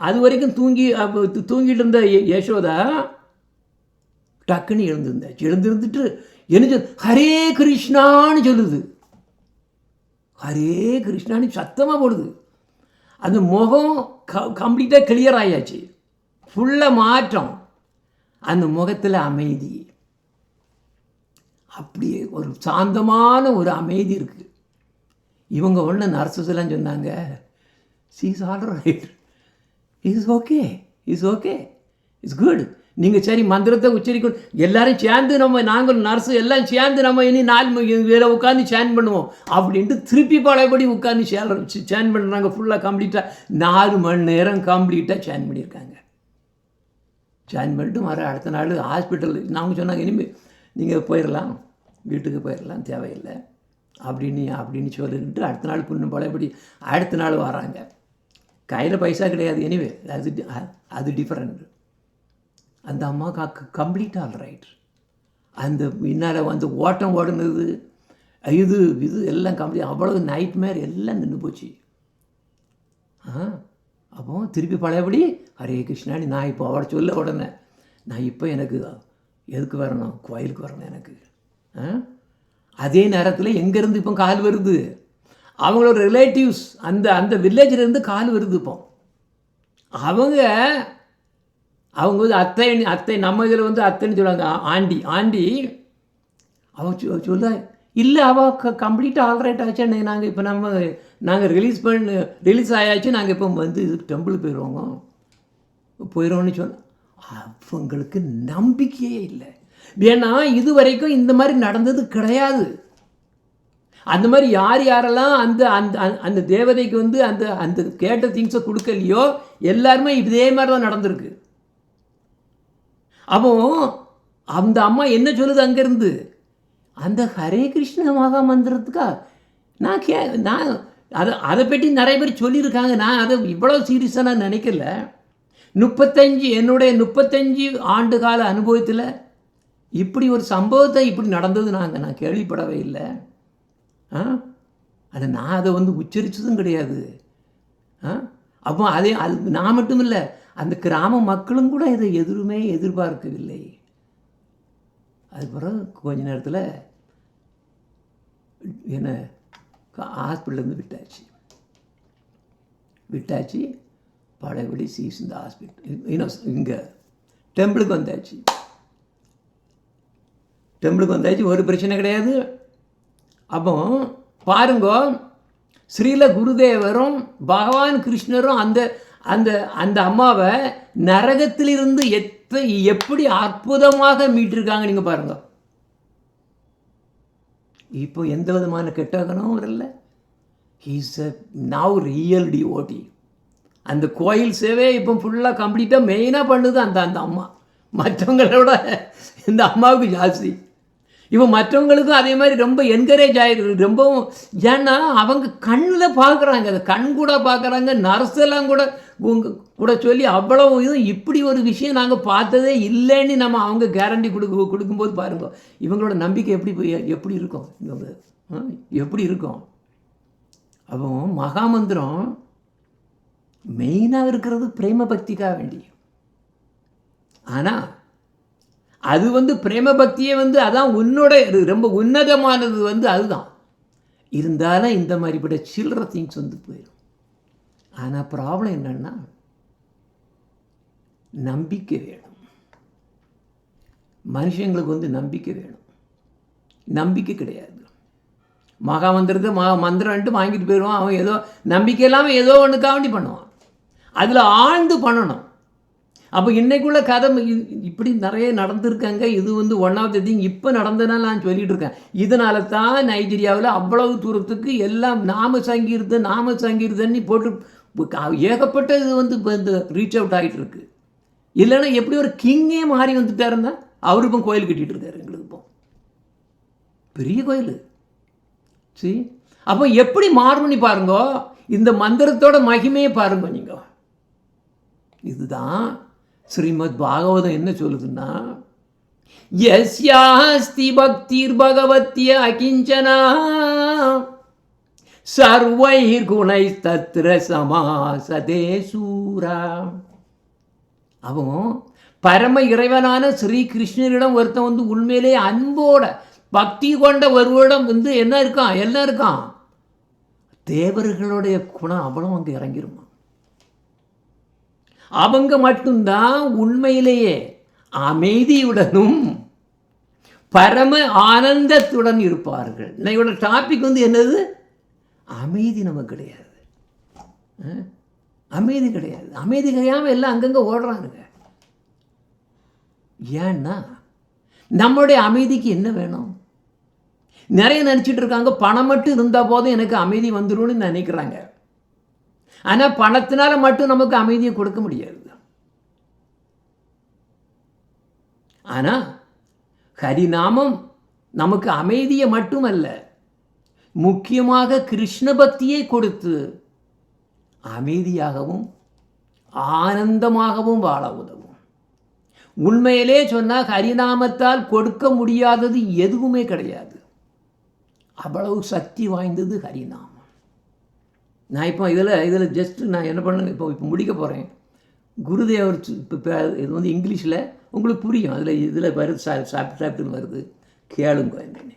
அது வரைக்கும் தூங்கிட்டு இருந்த யசோதா டக்குன்னு எழுந்திருந்துட்டு என்ன ஹரே கிருஷ்ணான்னு சொல்லுது. ஹரே கிருஷ்ணான்னு சத்தமாக போடுது. அந்த முகம் கம்ப்ளீட்டாக கிளியர் ஆயாச்சு, ஃபுல்லாக மாற்றம். அந்த முகத்தில் அமைதி, அப்படியே ஒரு சாந்தமான ஒரு அமைதி இருக்குது. இவங்க ஒன்று நர்சஸ் எல்லாம் சொன்னாங்க, is all right, is okay, it's good. நீங்கள் சரி மந்திரத்தை உச்சரிக்கணும், எல்லோரும் சேர்ந்து நாங்கள் நர்ஸு எல்லாம் சேர்ந்து இனி 4 வேலை உட்காந்து சேன் பண்ணுவோம் அப்படின்ட்டு திருப்பி பழையபடி உட்காந்து சேன் பண்ணுறாங்க. ஃபுல்லாக கம்ப்ளீட்டாக 4 மணி நேரம் கம்ப்ளீட்டாக சேன் பண்ணியிருக்காங்க. சேன் பண்ணிட்டு அடுத்த நாள் ஹாஸ்பிட்டல் நாங்கள் சொன்னாங்க, இனிமேல் நீங்கள் போயிடலாம், வீட்டுக்கு போயிடலாம், தேவையில்லை அப்படின்னு சொல்லிட்டு அடுத்த நாள் புண்ணு பழையபடி அடுத்த நாள் வராங்க. கையில் பைசா கிடையாது, எனிவே அது டிஃப்ரெண்ட். அந்த அம்மா கம்ப்ளீட்டாக ஆல் ரைட். அந்த பின்னால் வந்து ஓட்டம் ஓடுனது, இது இது எல்லாம் கம்ப்ளீட், அவ்வளவு நைட் மேர் எல்லாம் நின்று போச்சு. அப்போ திருப்பி பழையபடி ஹரே கிருஷ்ணானி நான் இப்போ அவளை சொல்ல உடனே நான் இப்போ எனக்கு எதுக்கு வரணும், கோயிலுக்கு வரணும் எனக்கு. அதே நேரத்தில் எங்கேருந்து இப்போ கால் வருது, அவங்களோட ரிலேட்டிவ்ஸ் அந்த அந்த வில்லேஜிலேருந்து கால் வருது. இப்போ அவங்க வந்து அத்தை நம்ம இதில் வந்து அத்தைன்னு சொல்லுவாங்க, ஆண்டி அவ சொல்ல இல்லை அவள் கம்ப்ளீட்டாக ஆல்ரைட் ஆச்சு, நாங்கள் இப்போ நாங்கள் ரிலீஸ் ஆயாச்சு, நாங்கள் இப்போ வந்து இதுக்கு டெம்பிளுக்கு போயிடுவோம்னு சொன்னோம். அவங்களுக்கு நம்பிக்கையே இல்லை. ஏன்னா இது வரைக்கும் இந்த மாதிரி நடந்தது கிடையாது. அந்த மாதிரி யாரெல்லாம் அந்த அந்த அந்த தேவதைக்கு வந்து அந்த அந்த கேட்ட திங்ஸை கொடுக்கலையோ எல்லாருமே இதே மாதிரி தான் நடந்திருக்கு. அப்போ அந்த அம்மா என்ன சொல்லுது அங்கேருந்து, அந்த ஹரே கிருஷ்ண மகா மந்திரத்துக்கா நான் அதை பற்றி நிறைய பேர் சொல்லியிருக்காங்க. நான் அதை இவ்வளோ சீரியஸாக நான் நினைக்கல. என்னுடைய 35 ஆண்டு கால அனுபவத்தில் இப்படி ஒரு சம்பவத்தை இப்படி நடந்தது நான் கேள்விப்படவே இல்லை. நான் அதை வந்து உச்சரித்ததும் கிடையாது. அப்போ அது நான் மட்டும் இல்லை, அந்த கிராம மக்களும் கூட இதை எதுவுமே எதிர்பார்க்கவில்லை. அது பிறகு கொஞ்ச நேரத்தில் என்ன ஹாஸ்பிட்டலேருந்து விட்டாச்சு. பழையபடி சீஸ் இந்த ஹாஸ்பிட்டல் இங்கே டெம்பிளுக்கு வந்தாச்சு. ஒரு பிரச்சனை கிடையாது. அப்போ பாருங்க, ஸ்ரீல குருதேவரும் பகவான் கிருஷ்ணரும் அந்த அந்த அந்த அம்மாவை நரகத்திலிருந்து எப்படி அற்புதமாக மீட்டிருக்காங்க நீங்கள் பாருங்க. இப்போ எந்த விதமான கெட்டகனும் வரல. He's a now real devotee. அந்த கோயில் சேவை இப்போ ஃபுல்லாக கம்ப்ளீட்டாக மெயினாக பண்ணுது அந்த அந்த அம்மா. மற்றவங்களோட இந்த அம்மாவுக்கு ஜாஸ்தி. இப்போ மற்றவங்களுக்கும் அதே மாதிரி ரொம்ப என்கரேஜ் ஆகிருக்கு. ரொம்பவும் ஏன்னா அவங்க கண்ணில் பார்க்குறாங்க, அதை கண் கூட பார்க்குறாங்க. நர்ஸெல்லாம் கூட சொல்லி அவ்வளோ இப்படி ஒரு விஷயம் நாங்கள் பார்த்ததே இல்லைன்னு நம்ம அவங்க கேரண்டி கொடுக்கும்போது பாருங்க இவங்களோட நம்பிக்கை எப்படி இருக்கும், இவங்க எப்படி இருக்கும். அப்போ மகாமந்திரம் மெயினாக இருக்கிறது பிரேம பக்திக்காக வேண்டி. ஆனால் அது வந்து பிரேம பக்தியே வந்து அதான் உன்னோட ரொம்ப உன்னதமானது வந்து அதுதான். இருந்தாலும் இந்த மாதிரிப்பட்ட சில்லற திங்ஸ் வந்து போயிடும். ஆனால் ப்ராப்ளம் என்னன்னா நம்பிக்கை வேணும். மனுஷங்களுக்கு வந்து நம்பிக்கை வேணும். நம்பிக்கை கிடையாது. மகாமந்திரத்தை மந்திரம்ட்டு வாங்கிட்டு போயிடுவான். அவன் ஏதோ நம்பிக்கை இல்லாமல் ஏதோ ஒன்றுக்காண்டி பண்ணுவான். அதில் ஆழ்ந்து பண்ணணும். அப்போ இன்றைக்குள்ள கதை இப்படி நிறைய நடந்திருக்காங்க. இது வந்து ஒன் ஆஃப் த திங் இப்போ நடந்ததுனால நான் சொல்லிகிட்டு இருக்கேன். இதனால தான் நைஜீரியாவில் அவ்வளவு தூரத்துக்கு எல்லாம் நாம சங்கீர்த்தன்னு போட்டு ஏகப்பட்ட இது வந்து இப்போ இந்த ரீச் அவுட் ஆகிட்டு இருக்கு. இல்லைன்னா எப்படி ஒரு கிங்கே மாறி வந்துட்டாருன்னா அவரு இப்போ கோயில் கட்டிகிட்டு இருக்காரு. எங்களுக்கு இப்போ பெரிய கோயில். சரி, அப்போ எப்படி மாறும்னு பாருங்க. இந்த மந்திரத்தோட மகிமையை பாருங்க நீங்கள். இதுதான் ஸ்ரீமத் பாகவதம் என்ன சொல்லுதுன்னா, யஸ்யாஸ்தி பக்திர் பகவத்ய அகிஞ்சனா சர்வைர் குணைஸ் தத்ர சமாசதே சூரா. அவன் பரம இறைவனான ஸ்ரீ கிருஷ்ணரிடம் ஒருத்தன் வந்து உண்மையிலே அன்போட பக்தி கொண்ட ஒருவரிடம் வந்து என்ன இருக்கான், தேவர்களுடைய குணம் அவ்வளோ அங்கே இறங்கிருமா. அவங்க மட்டும்தான் உண்மையிலேயே அமைதியுடனும் பரம ஆனந்தத்துடன் இருப்பார்கள். என்னோட டாபிக் வந்து என்னது, அமைதி நமக்கு கிடையாது. அமைதி கிடையாது. அமைதி கிடையாமல் எல்லாம் அங்கங்கே ஓடுறானுங்க. ஏன்னா நம்மளுடைய அமைதிக்கு என்ன வேணும்? நிறைய நினச்சிட்டு இருக்காங்க பணம் மட்டும் இருந்தால் போதும் எனக்கு அமைதி வந்துடும்னு நினைக்கிறாங்க. ஆனால் பணத்தினால மட்டும் நமக்கு அமைதியை கொடுக்க முடியாது. ஆனால் ஹரிநாமம் நமக்கு அமைதியை மட்டுமல்ல, முக்கியமாக கிருஷ்ண பக்தியை கொடுத்து அமைதியாகவும் ஆனந்தமாகவும் வாழ உதவும். உண்மையிலே சொன்னால் ஹரிநாமத்தால் கொடுக்க முடியாதது எதுவுமே கிடையாது. அவ்வளவு சக்தி வாய்ந்தது ஹரிநாமம். நான் இப்போ இதில் ஜஸ்ட்டு நான் என்ன பண்ணேன், இப்போ முடிக்க போகிறேன். குருதேவர் இப்போ இது வந்து இங்கிலீஷில் உங்களுக்கு புரியும், இதில் வருது, சாப்பிட்டுன்னு வருது, கேளுங்க என்னென்னு.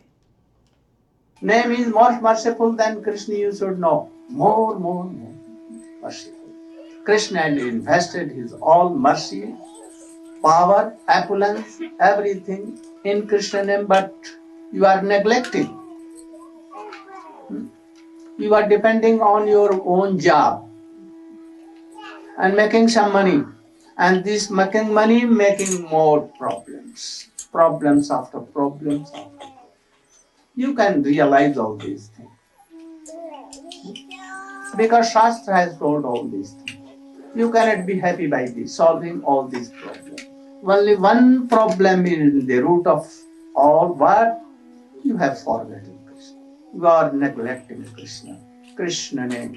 Name is more merciful than Krishna, you should know. More merciful. Krishna had invested his all mercy, power, opulence, everything in Krishna name, but you are neglecting. You are depending on your own job and making some money. And this making money, making more problems. Problems after problems after. You can realize all these things. Because Shastra has told all these things. You cannot be happy by this, solving all these problems. Only one problem is the root of all. What? You have forgotten Krishna. You are neglecting Krishna. Krishna name.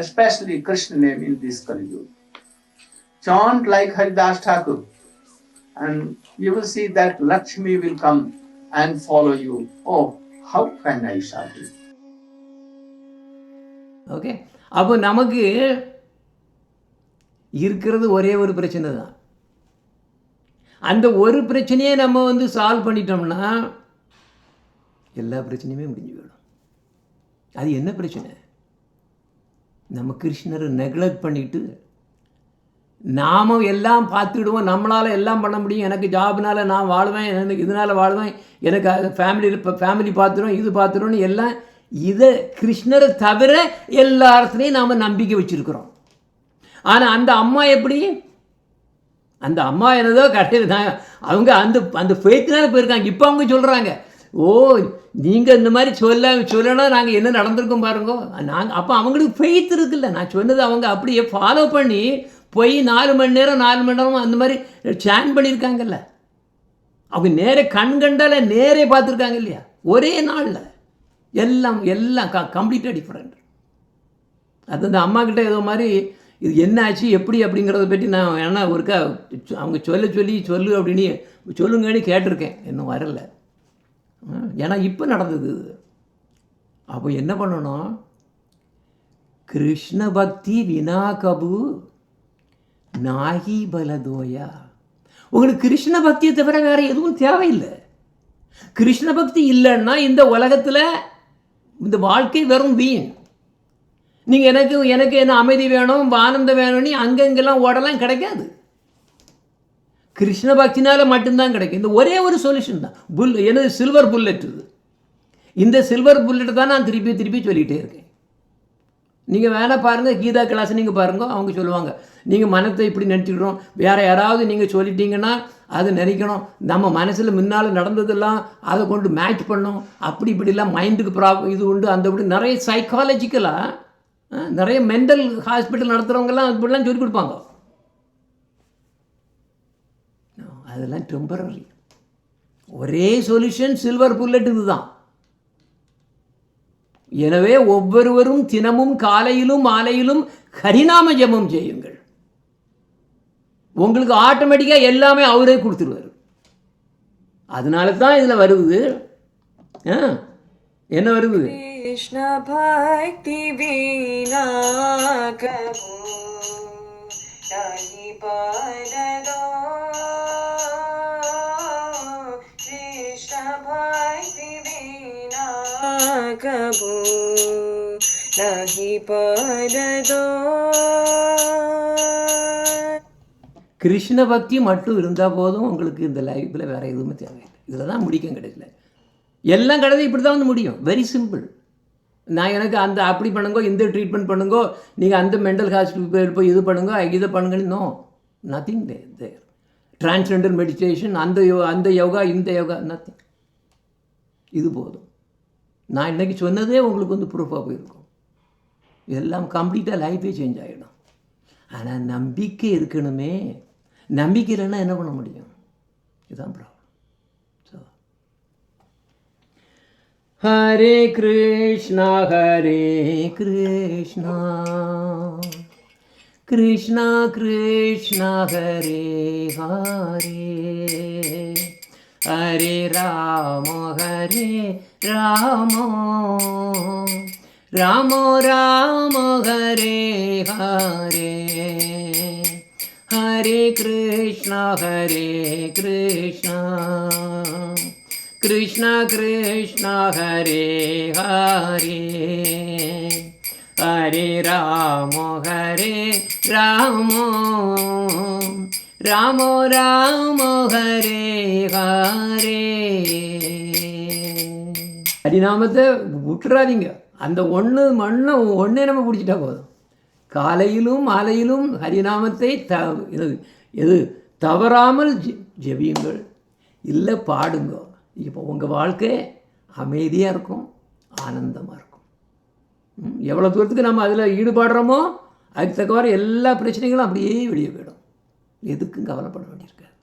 Especially Krishna name in this Kali Yuga. Chant like Haridas Thakur. And you will see that Lakshmi will come and follow you. Oh, how can I serve you? Okay, அப்போ நமக்கு இருக்கிறது ஒரே ஒரு பிரச்சனை தான். அந்த ஒரு பிரச்சனையை நம்ம வந்து சால்வ் பண்ணிட்டோம்னா எல்லா பிரச்சனையுமே முடிஞ்சு போயிடும். அது என்ன பிரச்சனை? நம்ம கிருஷ்ணரை நெக்லெக்ட் பண்ணிட்டு நாம் எல்லாம் பார்த்துக்கிடுவோம், நம்மளால் எல்லாம் பண்ண முடியும், எனக்கு ஜாப்னால் நான் வாழ்வேன், எனக்கு இதனால் வாழ்வேன், எனக்கு ஃபேமிலி பார்த்துடும், இது பார்த்துடும்னு எல்லாம் இதை கிருஷ்ணரை தவிர எல்லா இடத்துலையும் நாம் நம்பிக்கை வச்சுருக்குறோம். ஆனால் அந்த அம்மா எப்படி? அந்த அம்மா என்னதோ கடையில் தான் அவங்க அந்த ஃபெய்த்னால போயிருக்காங்க. இப்போ அவங்க சொல்கிறாங்க, ஓ நீங்கள் இந்த மாதிரி சொல்லணும், நாங்கள் என்ன நடந்திருக்கோம் பாருங்க. அப்போ அவங்களுக்கு ஃபெய்த் இருக்குல்ல, நான் சொன்னது அவங்க அப்படியே ஃபாலோ பண்ணி போய் 4 மணி நேரம் அந்த மாதிரி சேன் பண்ணியிருக்காங்கல்ல. அவங்க நேரே கண்கண்டால் நேரே பார்த்துருக்காங்க இல்லையா, ஒரே நாளில் எல்லாம் கம்ப்ளீட்டாக டிஃப்ரெண்ட். அது அந்த அம்மா கிட்ட ஏதோ மாதிரி இது என்ன ஆச்சு எப்படி அப்படிங்கிறத பற்றி நான் ஏன்னா ஒருக்கா அவங்க சொல்லு அப்படின்னு சொல்லுங்கன்னு கேட்டிருக்கேன், இன்னும் வரல. ஏன்னா இப்போ நடந்தது. அப்போ என்ன பண்ணணும்? கிருஷ்ண பக்தி வினா கபு நாகி பலதோயா. உங்களுக்கு கிருஷ்ண பக்தியை தவிர வேறு எதுவும் தேவையில்லை. கிருஷ்ண பக்தி இல்லைன்னா இந்த உலகத்தில் இந்த வாழ்க்கை வெறும் வீண். நீங்கள் எனக்கு என்ன அமைதி வேணும், ஆனந்தம் வேணும்னு அங்கங்கெல்லாம் ஓடலாம், கிடைக்காது. கிருஷ்ண பக்தினால் மட்டும்தான் கிடைக்கும். இந்த ஒரே ஒரு சொல்யூஷன் தான் எனது சில்வர் புல்லட். இது இந்த சில்வர் புல்லட் தான் நான் திருப்பி சொல்லிகிட்டே இருக்கேன். நீங்கள் வேணால் பாருங்கள், கீதா கிளாஸ் நீங்கள் பாருங்கள், அவங்க சொல்லுவாங்க நீங்கள் மனத்தை இப்படி நினச்சிக்கிறோம், வேறு யாராவது நீங்கள் சொல்லிட்டீங்கன்னா அதை நினைக்கணும், நம்ம மனசில் முன்னால் நடந்ததெல்லாம் அதை கொண்டு மேட்ச் பண்ணோம், அப்படி இப்படிலாம் மைண்டுக்கு இது உண்டு, அந்த இப்படி நிறைய சைக்காலஜிக்கலாக நிறைய மென்டல் ஹாஸ்பிட்டல் நடத்துகிறவங்கெல்லாம் இப்படிலாம் சொல்லி கொடுப்பாங்க. அதெல்லாம் டெம்பரரி. ஒரே சொல்யூஷன் சில்வர் புல்லட் இதுதான். எனவே ஒவ்வொருவரும் தினமும் காலையிலும் மாலையிலும் ஹரிநாம ஜெபம் செய்யுங்கள். உங்களுக்கு ஆட்டோமேட்டிக்காக எல்லாமே அவரே கொடுத்துருவார். அதனால தான் இதில் வருது, என்ன வருது? கிருஷ்ண பக்தி வீணா கபு நாஹி பரதோ. கிருஷ்ண பக்தி வீணா கபு நாஹி பரதோ. கிருஷ்ண பக்தி மட்டும் இருந்தால் போதும் உங்களுக்கு இந்த லைஃப்பில் வேறு எதுவுமே தேவையில்லை. இதில் தான் முடிக்க கிடைக்கல. எல்லாம் கிடையாது, இப்படி தான் வந்து முடியும். Very simple. நான் எனக்கு அந்த அப்படி பண்ணுங்கோ, இந்த ட்ரீட்மெண்ட் பண்ணுங்கோ, நீங்கள் அந்த மென்டல் ஹாஸ்பிட்டல் போய் இது பண்ணுங்க, இதை பண்ணுங்கன்னு no, nothing there. Transgender meditation, அந்த யோகா, இந்த யோகா, நத்திங். இது போதும். நான் இன்றைக்கி சொன்னதே உங்களுக்கு வந்து ப்ரூஃபாக போயிருக்கும். எல்லாம் கம்ப்ளீட்டாக லைஃபே சேஞ்ச் ஆகிடும். ஆனால் நம்பிக்கை இருக்கணுமே. நம்பிக்கை இல்லைன்னா என்ன பண்ண முடியும்? இதுதான் ப்ராப்ளம். ஸோ ஹரே கிருஷ்ணா கிருஷ்ணா கிருஷ்ணா ஹரே ஹரே ஹரே ராம ராம ராம ஹரே ஹரே ஹரே கிருஷ்ணா கிருஷ்ண கிருஷ்ண ஹரே ஹரே ஹரே ராம ராம ராம ஹரே ஹரே. ஹரிநாமத்தை விட்டுறாதீங்க. அந்த ஒன்று ஒன்றே நம்ம பிடிச்சிட்டா போதும். காலையிலும் மாலையிலும் ஹரிநாமத்தை எது தவறாமல் ஜெபியுங்கள், இல்லை பாடுங்க. இப்போ உங்கள் வாழ்க்கை அமைதியாக இருக்கும், ஆனந்தமாக இருக்கும். எவ்வளோ தூரத்துக்கு நம்ம அதில் ஈடுபாடுறோமோ அதுக்கு தக்கவாறு எல்லா பிரச்சனைகளும் அப்படியே வெளியே போயிடும். எதுக்கும் கவலைப்பட வேண்டியிருக்காது.